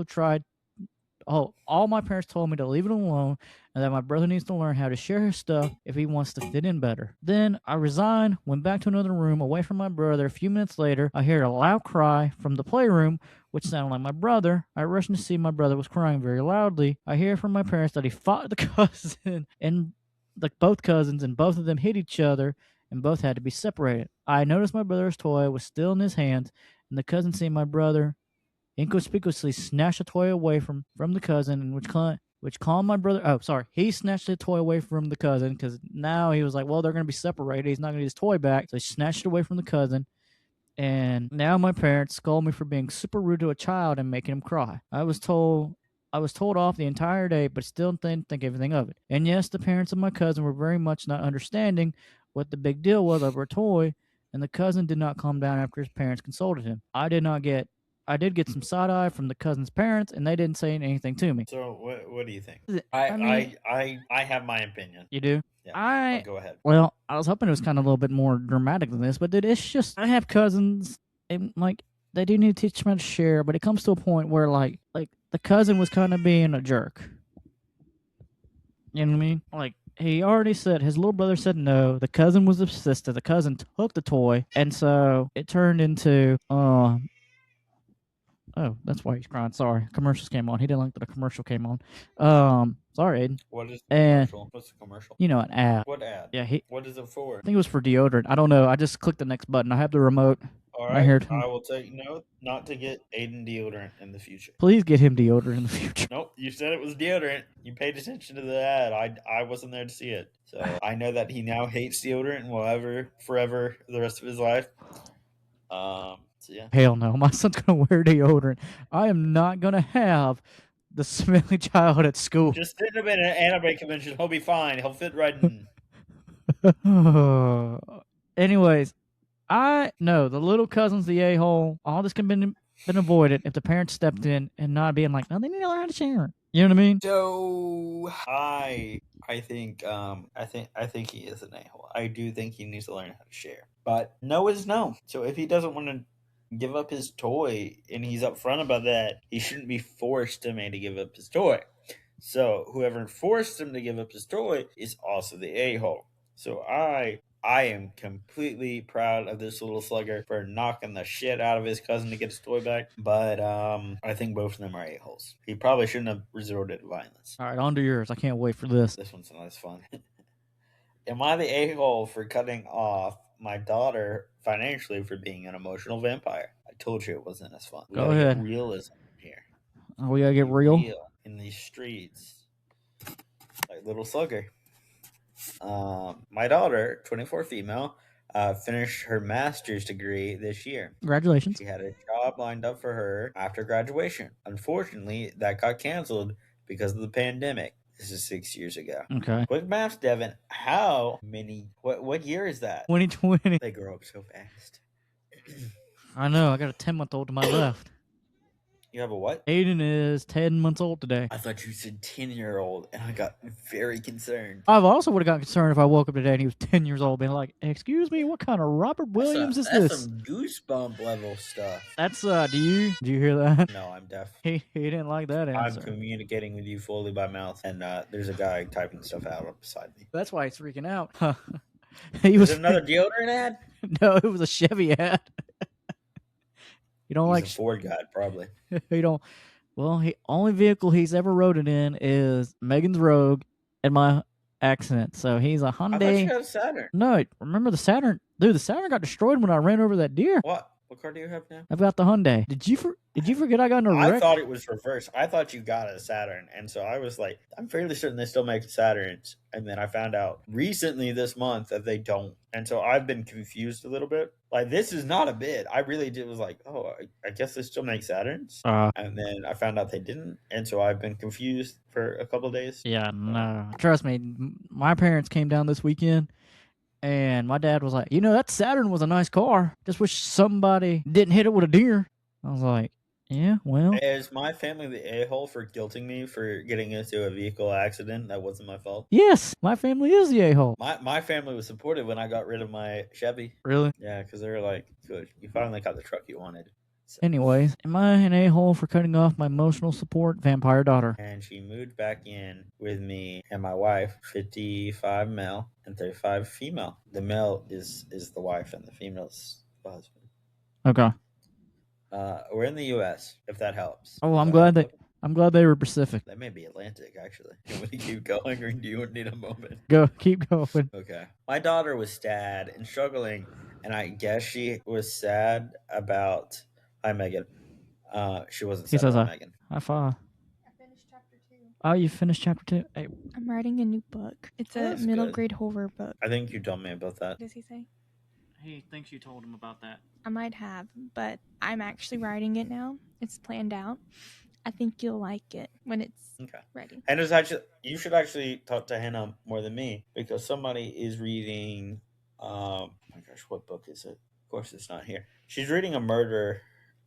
me to leave it alone and that my brother needs to learn how to share his stuff if he wants to fit in better. Then I resigned, went back to another room away from my brother. A few minutes later, I heard a loud cry from the playroom, which sounded like my brother. I rushed to see my brother was crying very loudly. I hear from my parents that he fought the cousin and both cousins, and both of them hit each other and both had to be separated. I noticed my brother's toy was still in his hands, and the cousin seeing my brother inconspicuously snatched a toy away from the cousin, and which calmed my brother. Oh, sorry. He snatched the toy away from the cousin because now he was like, well, they're going to be separated. He's not going to get his toy back. So he snatched it away from the cousin. And now my parents scold me for being super rude to a child and making him cry. I was told off the entire day, but still didn't think anything of it. And yes, the parents of my cousin were very much not understanding what the big deal was over a toy, and the cousin did not calm down after his parents consulted him. I did get some side eye from the cousin's parents, and they didn't say anything to me. So what do you think? I mean, I have my opinion. you do? Yeah, go ahead. Well, I was hoping it was kind of a little bit more dramatic than this, but dude, it's just I have cousins, and like they do need to teach them how to share, but it comes to a point where like the cousin was kind of being a jerk. You know what I mean? Like he already said his little brother said no. The cousin was obsessed. The cousin took the toy, and so it turned into oh, that's why he's crying. Sorry, commercials came on. He didn't like that a commercial came on. Sorry, Aiden. What is the commercial? What's the commercial? You know, an ad. What ad? Yeah, what is it for? I think it was for deodorant. I don't know. I just clicked the next button. I have the remote. All right here. I will take note not to get Aiden deodorant in the future. Please get him deodorant in the future. Nope, you said it was deodorant. You paid attention to the ad. I wasn't there to see it. So I know that he now hates deodorant and will ever, forever, the rest of his life. So yeah. Hell no. My son's going to wear deodorant. I am not going to have the smelly child at school. Just send him in an anime convention. He'll be fine. He'll fit right in. Anyways, I know the little cousin's the a-hole. All this could have been avoided if the parents stepped in and not being like, no, they need to learn how to share. You know what I mean? So I think he is an a-hole. I do think he needs to learn how to share. But no is no. So if he doesn't want to give up his toy and he's upfront about that, he shouldn't be forced to give up his toy. So whoever forced him to give up his toy is also the a-hole. So I I am completely proud of this little slugger for knocking the shit out of his cousin to get his toy back. But I think both of them are a-holes. He probably shouldn't have resorted to violence. All right, on to yours. I can't wait for this. This one's not as fun. Am I the a-hole for cutting off my daughter financially for being an emotional vampire? I told you it wasn't as fun. We Go gotta ahead. get realism here. Oh, we gotta get Be real. real in these streets. Like little slugger. My daughter, 24 female, finished her master's degree this year. Congratulations. She had a job lined up for her after graduation. Unfortunately, that got canceled because of the pandemic. This is 6 years ago. Okay. Quick math, Devin. How many? What year is that? 2020. They grow up so fast. I know. I got a 10-month-old to my left. You have a what? Aiden is 10 months old today. I thought you said 10-year-old, and I got very concerned. I also would have gotten concerned if I woke up today and he was 10 years old, being like, "Excuse me, what kind of Robert Williams is That's this?" some goosebump level stuff. That's do you hear that? No, I'm deaf. He didn't like that I'm answer. communicating with you fully by mouth, and there's a guy typing stuff out beside me. That's why he's freaking out. He was another deodorant ad. No, it was a Chevy ad. You don't He's like a Ford guy, probably. you don't. Well, he only vehicle he's ever rode it in is Megan's Rogue and my accent. So he's a I thought Hyundai. you had a Saturn. No, remember the Saturn? Dude, the Saturn got destroyed when I ran over that deer. What? What car do you have now? I've got the Hyundai. Did you forget I got in a I wreck? thought it was reversed. I thought you got a Saturn, and so I was like, I'm fairly certain they still make Saturns. And then I found out recently this month that they don't, and so I've been confused a little bit. Like, this is not a bid. I really did was like, oh, I guess they still make Saturns. And then I found out they didn't, and so I've been confused for a couple of days. Yeah, no. Trust me, my parents came down this weekend. And my dad was like, that Saturn was a nice car. Just wish somebody didn't hit it with a deer. I was like, yeah, well. Is my family the a-hole for guilting me for getting into a vehicle accident that wasn't my fault? Yes, my family is the a-hole. My family was supportive when I got rid of my Chevy. Really? Yeah, because they were like, good, you finally got the truck you wanted. So. Anyways, am I an a-hole for cutting off my emotional support vampire daughter? And she moved back in with me and my wife, 55 male and 35 female. The male is the wife and the female is the husband. Okay. We're in the U.S. If that helps. Oh, I'm glad they were Pacific. That may be Atlantic, actually. Can we keep going, or do you need a moment? Keep going. Okay. My daughter was sad and struggling, and I guess she was sad about. Hi, Megan. She wasn't sad about Megan. High five. I finished chapter 2. Oh, you finished chapter 2? Hey. I'm writing a new book. It's a middle grade horror book. I think you told me about that. What does he say? He thinks you told him about that. I might have, but I'm actually writing it now. It's planned out. I think you'll like it when it's ready. And it's actually, you should actually talk to Hannah more than me, because somebody is reading. Oh my gosh, what book is it? Of course, it's not here. She's reading a murder.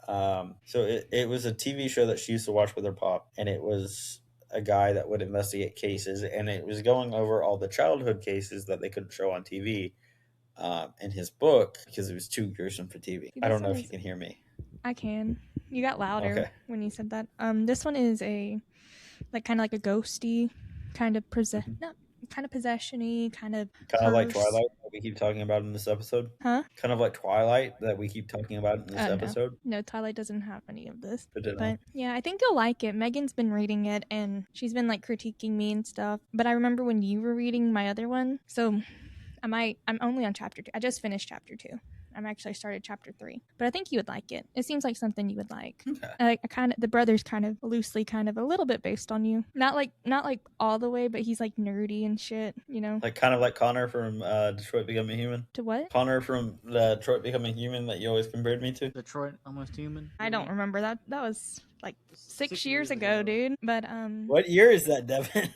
So it was a TV show that she used to watch with her pop, and it was a guy that would investigate cases, and it was going over all the childhood cases that they couldn't show on TV in his book because it was too gruesome for TV. I don't know if you can hear me. I can. You got louder when you said that. This one is kind of like a ghosty kind of possession-y, kind of like Twilight that we keep talking about in this episode. Huh? Kind of like Twilight that we keep talking about in this episode. No, Twilight doesn't have any of this. But yeah, I think you'll like it. Megan's been reading it and she's been critiquing me and stuff. But I remember when you were reading my other one, so I'm only on chapter 2. I just finished chapter 2. I'm actually started chapter 3, but I think you would like it. It seems like something you would like. Okay. The brother's kind of loosely, kind of a little bit based on you. Not like all the way, but he's nerdy and shit. Like kind of like Connor from Detroit Becoming Human. To what? Connor from Detroit Becoming Human that you always compared me to. Detroit Almost Human. I don't remember that. That was 6 years ago, dude. But What year is that, Devin?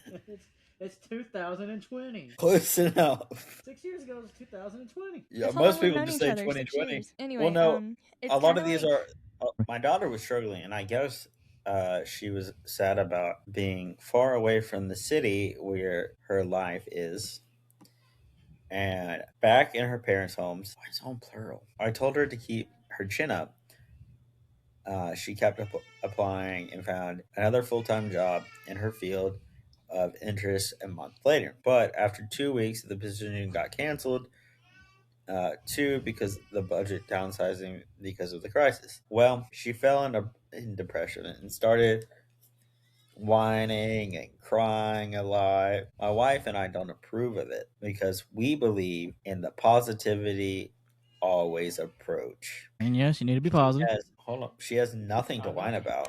It's 2020. Close enough. 6 years ago, it was 2020. Yeah, most people just say 2020. Anyway, well, no, it's a lot of these are. My daughter was struggling, and I guess she was sad about being far away from the city where her life is, and back in her parents' homes. Why is it all plural? I told her to keep her chin up. She kept applying and found another full-time job in her field of interest a month later. But after 2 weeks, the position got canceled Two, because the budget downsizing because of the crisis. Well, she fell in depression and started whining and crying a lot. My wife and I don't approve of it because we believe in the positivity always approach. And yes, you need to be positive. She has nothing to whine about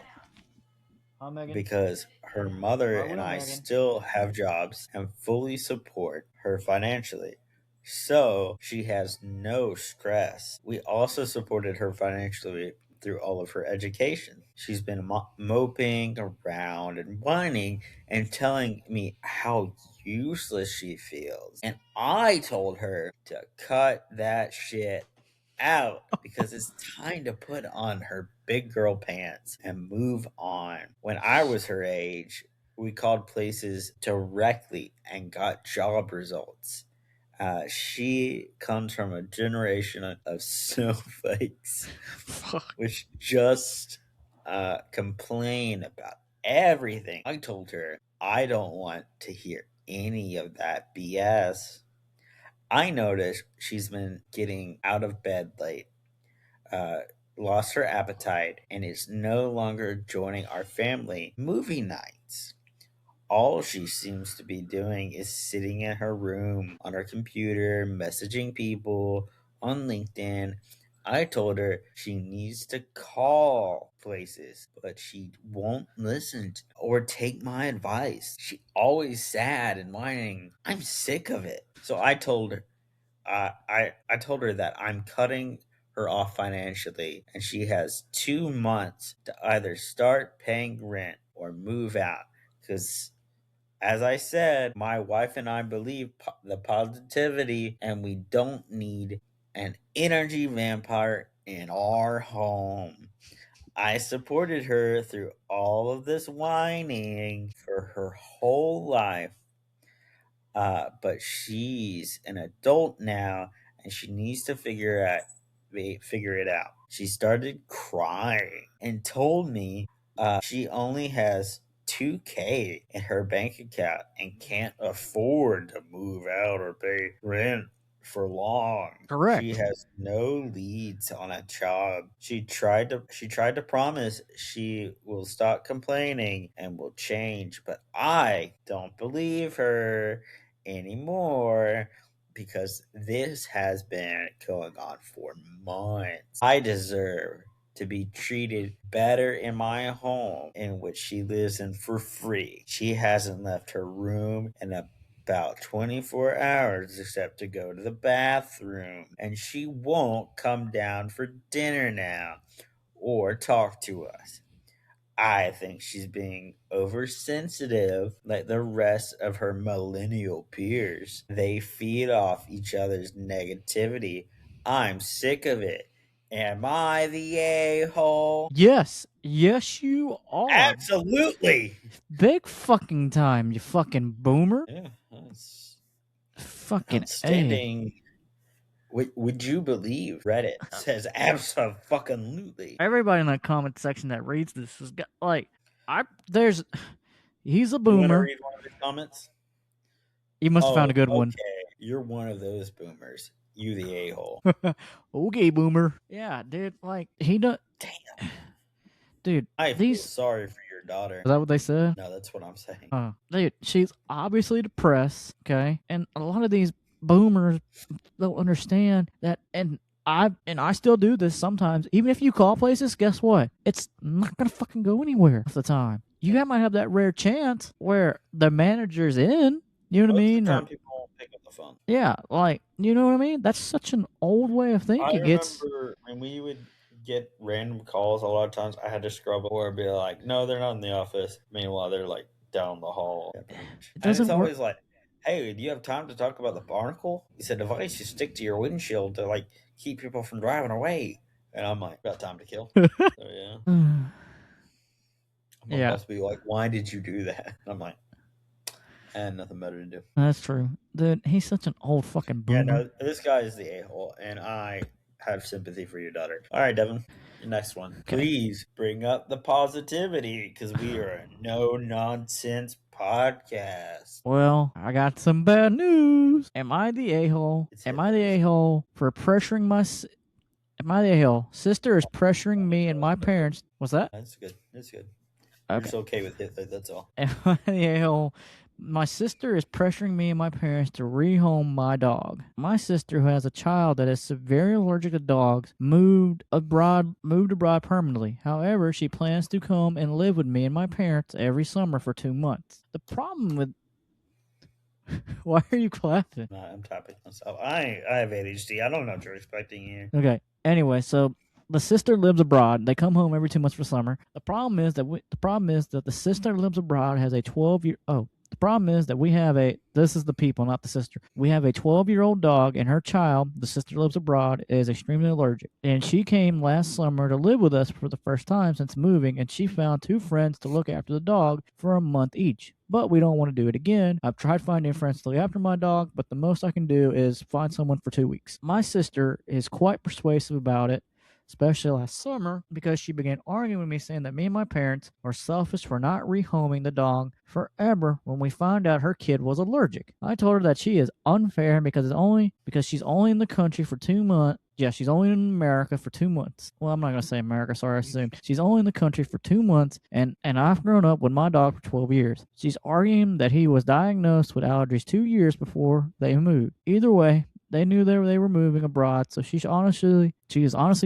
Hi, Megan. because her mother I will, and I Megan. still have jobs and fully support her financially. So she has no stress. We also supported her financially through all of her education. She's been moping around and whining and telling me how useless she feels. And I told her to cut that shit out because it's time to put on her big girl pants and move on. When I was her age, we called places directly and got job results. She comes from a generation of snowflakes, Fuck. which just complain about everything. I told her I don't want to hear any of that BS. I noticed she's been getting out of bed late, uh, lost her appetite, and is no longer joining our family movie nights. All she seems to be doing is sitting in her room on her computer, messaging people on LinkedIn. I told her she needs to call places, but she won't listen or take my advice. She always sad and whining. I'm sick of it. So I told her I told her that I'm cutting her off financially, and she has 2 months to either start paying rent or move out. Because, as I said, my wife and I believe the positivity, and we don't need an energy vampire in our home. I supported her through all of this whining for her whole life, but she's an adult now, and she needs to figure it out. She started crying and told me she only has 2K in her bank account and can't afford to move out or pay rent for long. She Correct. has no leads on a job. She tried to promise she will stop complaining and will change, but I don't believe her anymore because this has been going on for months. I deserve to be treated better in my home in which she lives in for free. She hasn't left her room in about 24 hours except to go to the bathroom, and she won't come down for dinner now or talk to us. I think she's being oversensitive like the rest of her millennial peers. They feed off each other's negativity. I'm sick of it. Am I the a hole? Yes. Yes, you are. Absolutely. Big fucking time, you fucking boomer. Yeah, that's Fucking A. outstanding. Would you believe Reddit says absolutely? Everybody in that comment section that reads this has got like he's a You want to boomer. read one of his comments? You must have found a good one. Okay. You're one of those boomers. You the a hole. Okay, boomer. Yeah, dude. Like he does. Damn. Dude, I feel these. sorry for your daughter. Is that what they said? No, that's what I'm saying. Dude, she's obviously depressed. Okay, and a lot of these boomers don't understand that. And I still do this sometimes. Even if you call places, guess what? It's not gonna fucking go anywhere half the time. You might have that rare chance where the manager's in. You know what I mean? Most of the time, people won't pick up the phone. Yeah, like you know what I mean. That's such an old way of thinking. I remember when we would get random calls. A lot of times, I had to scrub or be like, "No, they're not in the office." Meanwhile, they're like down the hall. It And doesn't it's work. always like, "Hey, do you have time to talk about the barnacle? It's a device you stick to your windshield to like keep people from driving away." And I'm like, "Got time to kill." So yeah. My Yeah. boss be like, "Why did you do that?" And I'm like, "I had nothing better to do." That's true. Dude, he's such an old fucking boomer. Yeah, no, this guy is the a-hole, and I have sympathy for your daughter. All right, Devin, your next one. Okay. Please bring up the positivity, because we are a no-nonsense podcast. Well, I got some bad news. Am I the a-hole? Am I the a-hole for pressuring my... Am I the a-hole? Sister is pressuring me and my parents... What's that? That's good. That's good. Okay. You're just okay with it. That's all. Am I the a-hole? My sister is pressuring me and my parents to rehome my dog. My sister, who has a child that is severely allergic to dogs, moved abroad permanently. However, she plans to come and live with me and my parents every summer for 2 months. The problem with... Why are you clapping? Nah, I'm tapping myself. I have ADHD. I don't know what you're expecting here. Okay. Anyway, so the sister lives abroad. They come home every 2 months for summer. The problem is that the sister lives abroad has a 12-year... Oh. The problem is that we have this is the people, not the sister. We have a 12-year-old dog, and her child, the sister lives abroad, is extremely allergic. And she came last summer to live with us for the first time since moving, and she found 2 friends to look after the dog for a month each. But we don't want to do it again. I've tried finding friends to look after my dog, but the most I can do is find someone for 2 weeks. My sister is quite persuasive about it, especially last summer, because she began arguing with me saying that me and my parents are selfish for not rehoming the dog forever when we found out her kid was allergic. I told her that she is unfair because she's only in the country for 2 months. Yeah, she's only in America for 2 months. Well, I'm not going to say America, sorry, I assumed. She's only in the country for 2 months, and I've grown up with my dog for 12 years. She's arguing that he was diagnosed with allergies 2 years before they moved. Either way, they knew they were moving abroad, so she is honestly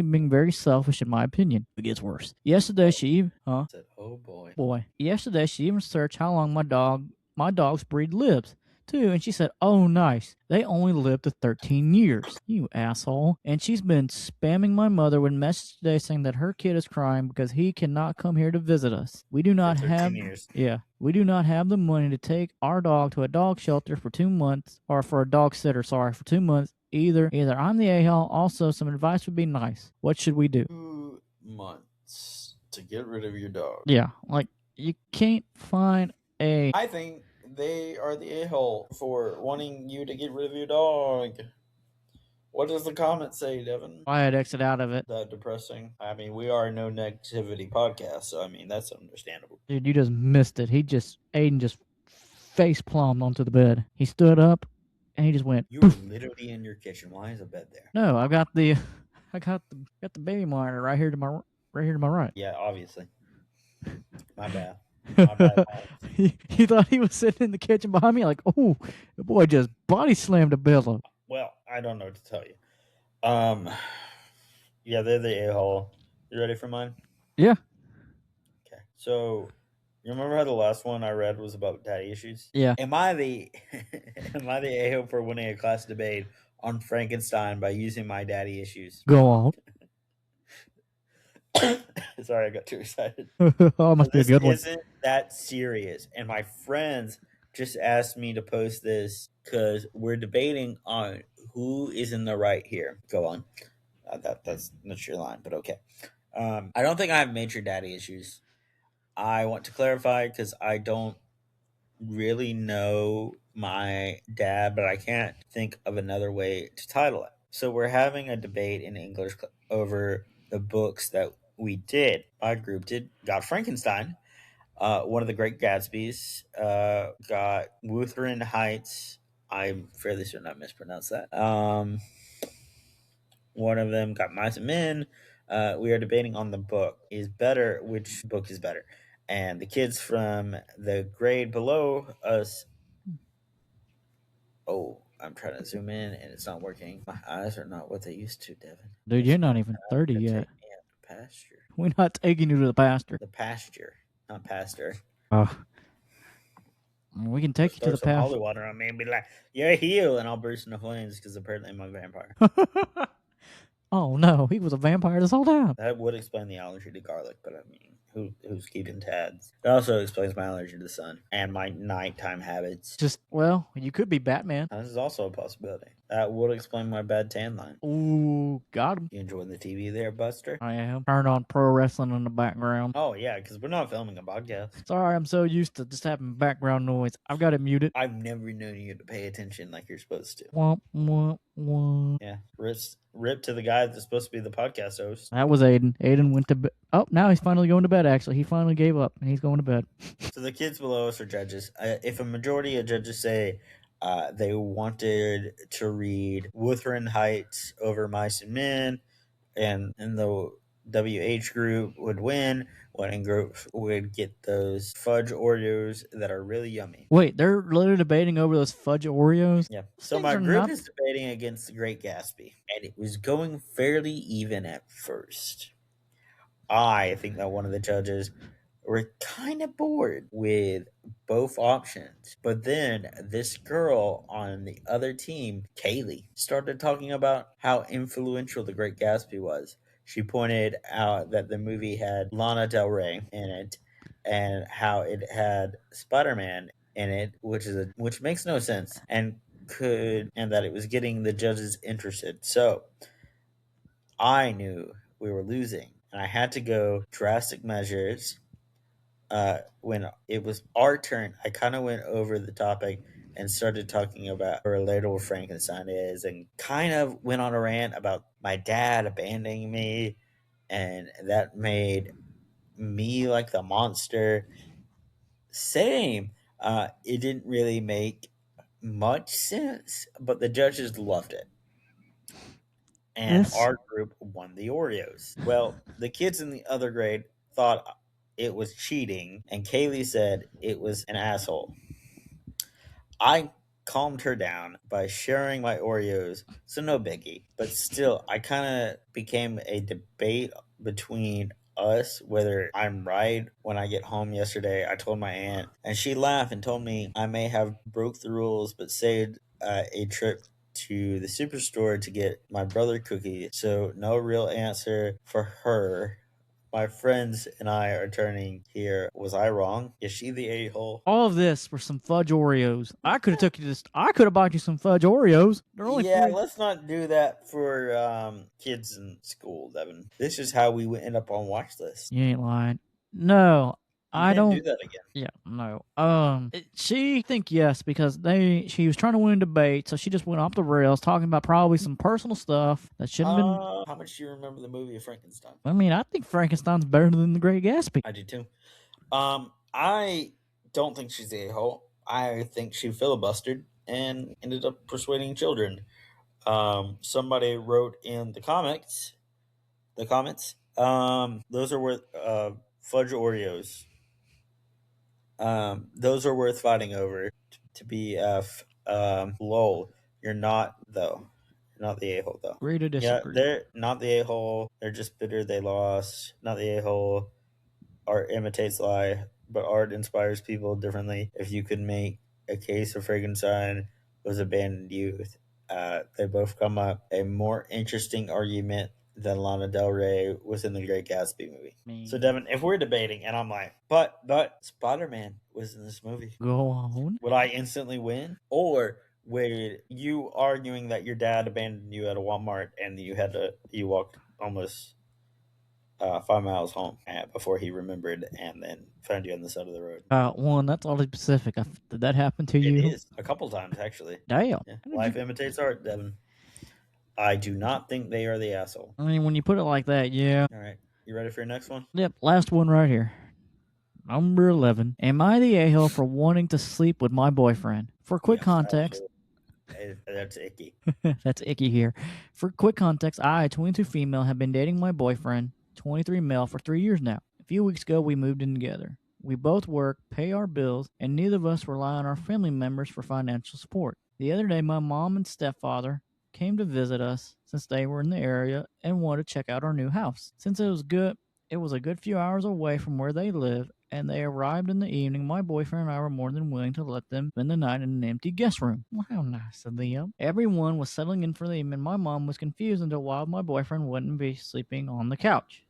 being very selfish, in my opinion. It gets worse. Yesterday, she even... Oh, boy. Yesterday, she even searched how long my dog's breed lives, too, and she said, oh, nice. They only live to 13 years. You asshole. And she's been spamming my mother with messages today saying that her kid is crying because he cannot come here to visit us. We do not have... years. Yeah. We do not have the money to take our dog to a dog shelter for 2 months, or for a dog sitter, for 2 months. Either I'm the a-hole. Also, some advice would be nice. What should we do? 2 months to get rid of your dog. Yeah, like, you can't find a... I think they are the a-hole for wanting you to get rid of your dog. What does the comment say, Devin? I had exit out of it. That depressing. I mean, we are a no negativity podcast, so I mean, that's understandable. Dude, you just missed it. Aiden just face plumbed onto the bed. He stood up and he just went. You were literally in your kitchen. Why is a bed there? No, I got the baby monitor right here to my right. Yeah, obviously. My bad. He thought he was sitting in the kitchen behind me, like, oh, the boy just body slammed a pillow. Well, I don't know what to tell you. Yeah, they're the a-hole. You ready for mine? Yeah. Okay. So, you remember how the last one I read was about daddy issues? Yeah. Am I the a-hole for winning a class debate on Frankenstein by using my daddy issues? Go on. Sorry, I got too excited. Oh, must be a good one. This isn't that serious. And my friends just asked me to post this because we're debating on who is in the right here. Go on. That's not your line, but okay. I don't think I have major daddy issues. I want to clarify because I don't really know my dad, but I can't think of another way to title it. So we're having a debate in English over the books that we did. My group got Frankenstein, one of the Great Gatsbys, got Wuthering Heights. I'm fairly certain I mispronounced that. One of them got Mice and Men. We are debating on the book is better. Which book is better? And the kids from the grade below us. Oh, I'm trying to zoom in and it's not working. My eyes are not what they used to, Devin. Dude, you're not even 30 yet. Pasture. We're not taking you to the pasture. The pasture, not pasture. We can take you to the pasture. Holy water on me and be like, "You're healed," and I'll burst into flames because apparently I'm a vampire. Oh no, he was a vampire this whole time. That would explain the allergy to garlic, but I mean, who's keeping tabs? It also explains my allergy to the sun and my nighttime habits. You could be Batman. This is also a possibility. That would explain my bad tan line. Ooh, got him. You enjoying the TV there, Buster? I am. Turn on pro wrestling in the background. Oh yeah, because we're not filming a podcast. Sorry, I'm so used to just having background noise. I've got it muted. I've never known you to pay attention like you're supposed to. Womp, womp, womp. Yeah, rip to the guy that's supposed to be the podcast host. That was Aiden. Aiden went to bed. Oh, now he's finally going to bed, actually. He finally gave up, and he's going to bed. So the kids below us are judges. If a majority of judges say they wanted to read Wuthering Heights over Mice and Men, and the WH group would win, winning group would get those fudge Oreos that are really yummy. Wait, they're literally debating over those fudge Oreos? Yeah. Those So things my are group not... is debating against the Great Gatsby, and it was going fairly even at first. I think that one of the judges were kind of bored with both options. But then this girl on the other team, Kaylee, started talking about how influential The Great Gatsby was. She pointed out that the movie had Lana Del Rey in it and how it had Spider-Man in it, which makes no sense and that it was getting the judges interested. So I knew we were losing, and I had to go drastic measures. When it was our turn, I kind of went over the topic and started talking about how relatable Frankenstein is, and kind of went on a rant about my dad abandoning me, and that made me like the monster. Same. It didn't really make much sense, but the judges loved it. And This... our group won the Oreos. Well, the kids in the other grade thought it was cheating, and Kaylee said it was an asshole. I calmed her down by sharing my Oreos, so no biggie. But still, I kind of became a debate between us whether I'm right. When I get home yesterday, I told my aunt, and she laughed and told me I may have broke the rules, but saved a trip to the superstore to get my brother cookies. So no real answer for her. My friends and I are turning here. Was I wrong? Is she the a-hole? All of this for some fudge Oreos. I could have took you to this. I could have bought you some fudge Oreos. They're only Yeah, free. let's not do that for kids in school, Devin. This is how we would end up on watch list. You ain't lying. No, You I can't don't. do that again. Yeah, no. She think yes because she was trying to win a debate, so she just went off the rails talking about probably some personal stuff that shouldn't have been. How much do you remember the movie of Frankenstein? I mean, I think Frankenstein's better than The Great Gatsby. I do too. I don't think she's the a-hole. I think she filibustered and ended up persuading children. Somebody wrote in the comments, those are worth fudge Oreos. Those are worth fighting over. To BF, lol. You're not though. You're not the a-hole though. Agree to Yeah, disagree. they're not the a-hole. They're just bitter they lost. Not the a-hole. Art imitates lie, but art inspires people differently. If you could make a case of Frankenstein was abandoned youth, they both come up a more interesting argument than Lana Del Rey was in the Great Gatsby movie. So Devin, if we're debating and I'm like, but Spider-Man was in this movie, Go on. would I instantly win? Or would you arguing that your dad abandoned you at a Walmart and you walked almost 5 miles home before he remembered and then found you on the side of the road? One, that's oddly specific. Did that happen to you? It is. A couple times, actually. Damn. Yeah. Life imitates art, Devin. I do not think they are the asshole. I mean, when you put it like that, yeah. All right. You ready for your next one? Yep, last one right here. Number 11. Am I the a-hole for wanting to sleep with my boyfriend? For quick context... That's icky. That's icky here. For quick context, I, 22 female, have been dating my boyfriend, 23 male, for 3 years now. A few weeks ago, we moved in together. We both work, pay our bills, and neither of us rely on our family members for financial support. The other day, my mom and stepfather came to visit us since they were in the area and wanted to check out our new house. Since it was a good few hours away from where they live, and they arrived in the evening, my boyfriend and I were more than willing to let them spend the night in an empty guest room. Well, how nice of them. Everyone was settling in for the evening. My mom was confused until why my boyfriend wouldn't be sleeping on the couch.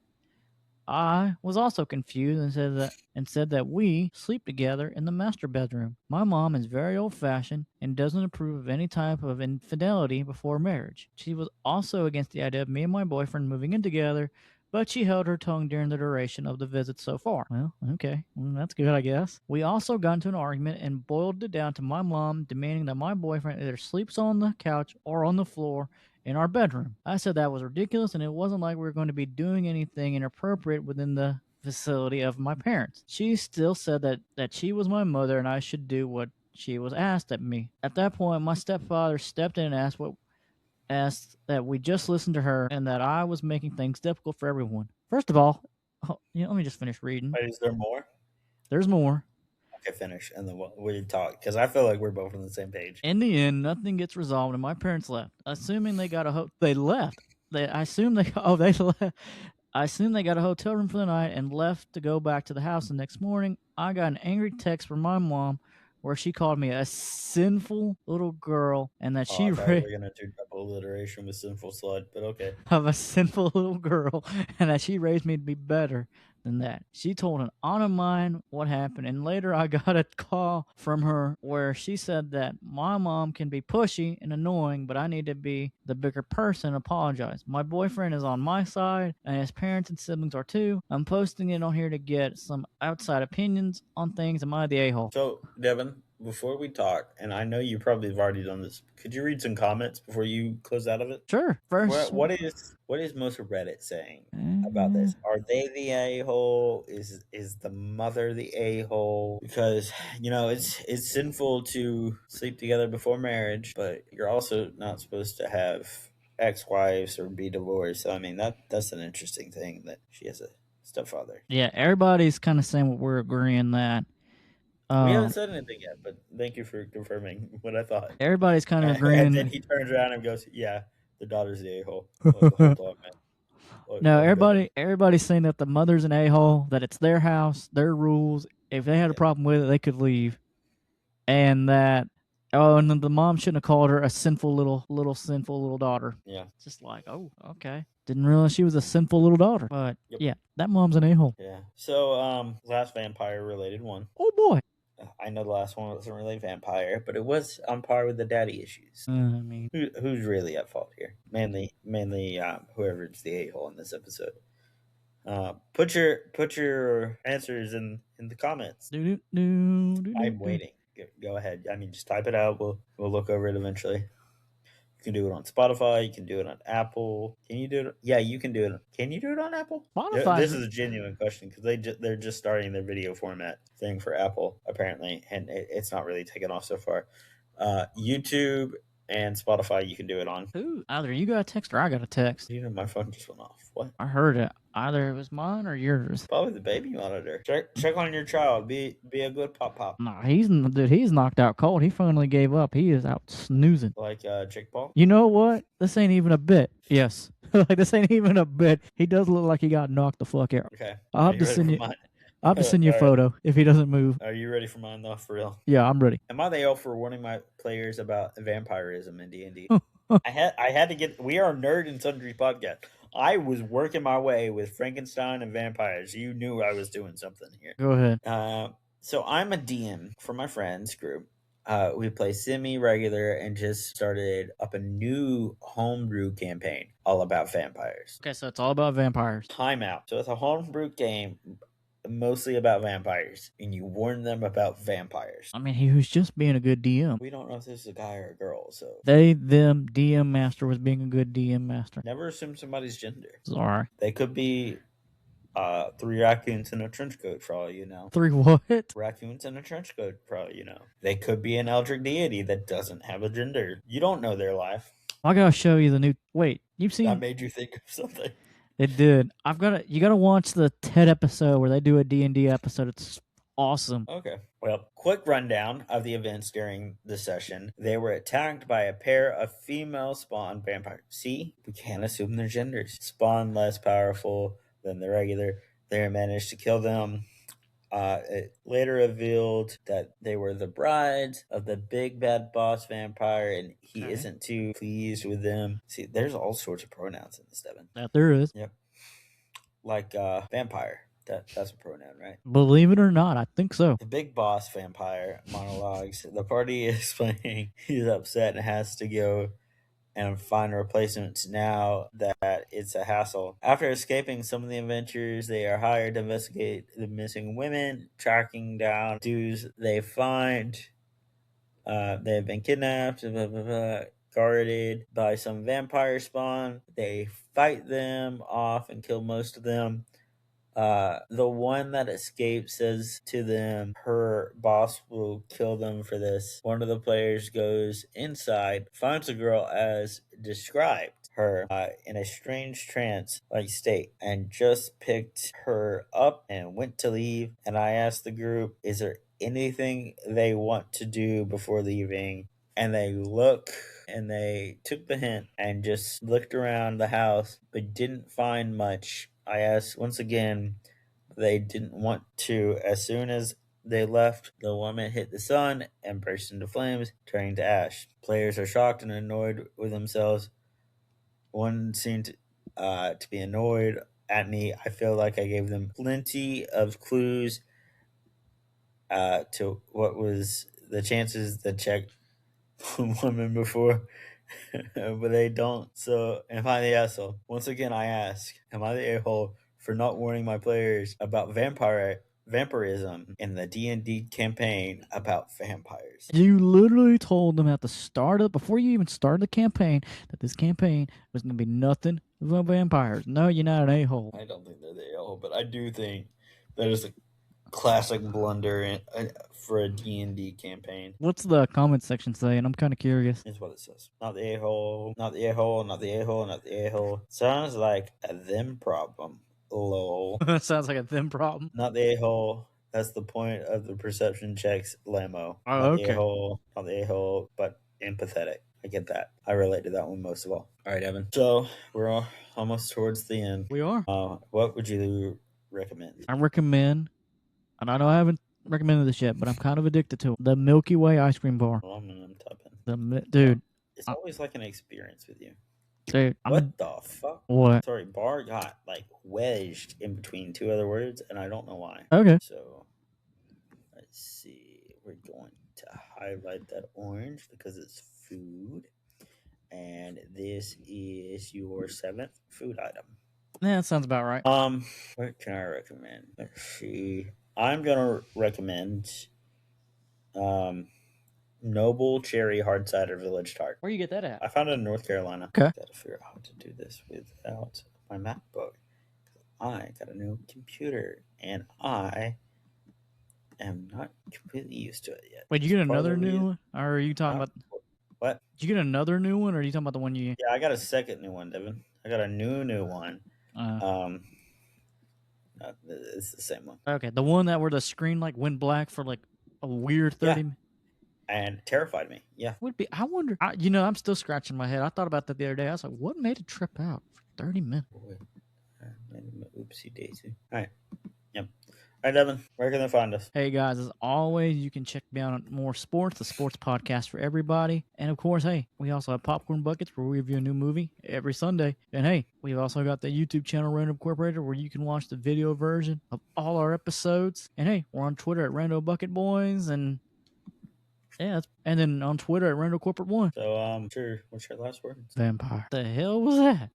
I was also confused and said that we sleep together in the master bedroom. My mom is very old-fashioned and doesn't approve of any type of infidelity before marriage. She was also against the idea of me and my boyfriend moving in together, but she held her tongue during the duration of the visit so far. Well, okay. Well, that's good, I guess. We also got into an argument and boiled it down to my mom demanding that my boyfriend either sleeps on the couch or on the floor in our bedroom. I said that was ridiculous and it wasn't like we were going to be doing anything inappropriate within the facility of my parents. She still said that she was my mother and I should do what she was asked of me. At that point, my stepfather stepped in and asked that we just listen to her and that I was making things difficult for everyone. First of all, let me just finish reading. Wait, is there more? There's more. Okay, finish, and then we'll talk, because I feel like we're both on the same page. In the end, nothing gets resolved, and my parents left. Assuming they got they left. I assume they left. I assume they got a hotel room for the night and left to go back to the house. The next morning, I got an angry text from my mom where she called me a sinful little girl and that she we're gonna do double alliteration with sinful slut, but okay. Of a sinful little girl and that she raised me to be better than that. She told an aunt of mine what happened, and later I got a call from her where she said that my mom can be pushy and annoying, but I need to be the bigger person and apologize. My boyfriend is on my side, and his parents and siblings are too. I'm posting it on here to get some outside opinions on things. Am I the a-hole? So, Devin, before we talk, and I know you probably have already done this, could you read some comments before you close out of it? Sure. First, what is most of Reddit saying about this? Are they the a-hole? Is the mother the a-hole? Because it's sinful to sleep together before marriage, but you're also not supposed to have ex-wives or be divorced. So I mean that's an interesting thing that she has a stepfather. Yeah, everybody's kind of saying what we're agreeing that. We haven't said anything yet, but thank you for confirming what I thought. Everybody's kind of agreeing. And then he turns around and goes, "Yeah, the daughter's the a-hole." Hold on, man. No, everybody's saying that the mother's an a-hole, that it's their house, their rules. If they had a problem with it, they could leave. And that, and then the mom shouldn't have called her a sinful little daughter. Yeah. It's just like, oh, okay. Didn't realize she was a sinful little daughter. But yeah, that mom's an a-hole. Yeah. So, last vampire related one. Oh boy. I know the last one wasn't really vampire, but it was on par with the daddy issues. I mean, who's really at fault here? Mainly, whoever's the a-hole in this episode. Put your answers in the comments. I'm waiting. Go ahead. I mean, just type it out. We'll look over it eventually. You can do it on Spotify. You can do it on Apple. Can you do it? Yeah, you can do it. Can you do it on Apple? Spotify. This is a genuine question because they're just starting their video format thing for Apple apparently, and it's not really taken off so far. YouTube and Spotify, you can do it on. Ooh, either you got a text or I got a text. My phone just went off. What? I heard it. Either it was mine or yours. Probably the baby monitor. Check on your child. Be a good pop. Nah, he's knocked out cold. He finally gave up. He is out snoozing. Like Jake Paul? You know what? This ain't even a bit. Yes. Like this ain't even a bit. He does look like he got knocked the fuck out. Okay. I'll have to send you a photo if he doesn't move. Are you ready for mine though, for real? Yeah, I'm ready. Am I the elf for warning my players about vampirism in D&D? I had to get. We are a Nerd and Sundry podcast. I was working my way with Frankenstein and vampires. You knew I was doing something here. Go ahead. So I'm a DM for my friends group. We play semi-regular and just started up a new homebrew campaign all about vampires. Okay, so it's all about vampires. Time out. So it's a homebrew game mostly about vampires, and you warn them about vampires. I mean, he was just being a good DM. We don't know if this is a guy or a girl, so them DM master was being a good DM master. Never assume somebody's gender. Sorry. They could be 3 raccoons in a trench coat, for all you know. 3 what? Raccoons in a trench coat, for all you know. They could be an eldritch deity that doesn't have a gender. You don't know their life. I gotta show you the new. Wait, you've seen? I made you think of something. It did. You gotta watch the TED episode where they do a D&D episode. It's awesome. Okay. Well, quick rundown of the events during the session. They were attacked by a pair of female spawn vampires. See, we can't assume their genders. Spawn less powerful than the regular. They managed to kill them. It later revealed that they were the brides of the big bad boss vampire, and he isn't too pleased with them. See, there's all sorts of pronouns in this, Devin. That there is. Yep. Like vampire. That's a pronoun, right? Believe it or not, I think so. The big boss vampire monologues. The party is playing. He's upset and has to go and find replacements now that it's a hassle. After escaping some of the adventures, they are hired to investigate the missing women, tracking down dudes they find. They have been kidnapped, guarded by some vampire spawn. They fight them off and kill most of them. The one that escapes says to them her boss will kill them for this. One of the players goes inside, finds the girl as described her in a strange trance like state, and just picked her up and went to leave. And I asked the group, is there anything they want to do before leaving? And they look and they took the hint and just looked around the house but didn't find much. I asked once again, they didn't want to. As soon as they left, the woman hit the sun and burst into flames, turning to ash. Players are shocked and annoyed with themselves. One seemed to be annoyed at me. I feel like I gave them plenty of clues to what was the chances that checked woman before, but they don't. So, am I the asshole? Once again, I ask, am I the a-hole for not warning my players about vampirism in the D&D campaign about vampires? You literally told them at the start of, before you even started the campaign, that this campaign was going to be nothing about vampires. No, you're not an a-hole. I don't think they're the a-hole, but I do think that is a classic blunder for a D&D campaign. What's the comment section saying? I'm kind of curious. Is what it says. Not the a-hole, not the a-hole, not the a-hole, not the a-hole. Sounds like a them problem. Lol. Sounds like a them problem. Not the a-hole. That's the point of the perception checks, Lamo. Oh, not okay. The a-hole, not the a-hole, but empathetic. I get that. I relate to that one most of all. All right, Evan. So we're almost towards the end. We are. What would you recommend? I recommend, and I know I haven't recommended this yet, but I'm kind of addicted to it, the Milky Way ice cream bar. Well, I'm typing. Dude. It's always like an experience with you. Dude, what the fuck? What? Sorry, bar got like wedged in between two other words, and I don't know why. Okay. So let's see. We're going to highlight that orange because it's food, and this is your 7th food item. Yeah, that sounds about right. What can I recommend? Let's see. I'm gonna recommend Noble Cherry Hard Cider Village Tart. Where you get that at? I found it in North Carolina. Okay. Gotta figure out how to do this without my MacBook. I got a new computer and I am not completely used to it yet. Wait, did you get another new one? Or are you talking about what? Did you get another new one, or are you talking about the one you? Yeah, I got a second new one, Devin. I got a new one. It's the same one. Okay, the one that where the screen like went black for like a weird 30 minutes. And terrified me. Yeah. Would be. I wonder. I'm still scratching my head. I thought about that the other day. I was like, what made it trip out for 30 minutes? Oopsie daisy. All right. Yep. All right, Devin, where can they find us? Hey, guys, as always, you can check me out on More Sports, the sports podcast for everybody. And, of course, hey, we also have Popcorn Buckets, where we review a new movie every Sunday. And, hey, we've also got the YouTube channel, Random Incorporated, where you can watch the video version of all our episodes. And, hey, we're on Twitter at Rando Bucket Boys, and... yeah, and then on Twitter at Randall Corporate 1. So, sure. What's your last word? Vampire. The hell was that?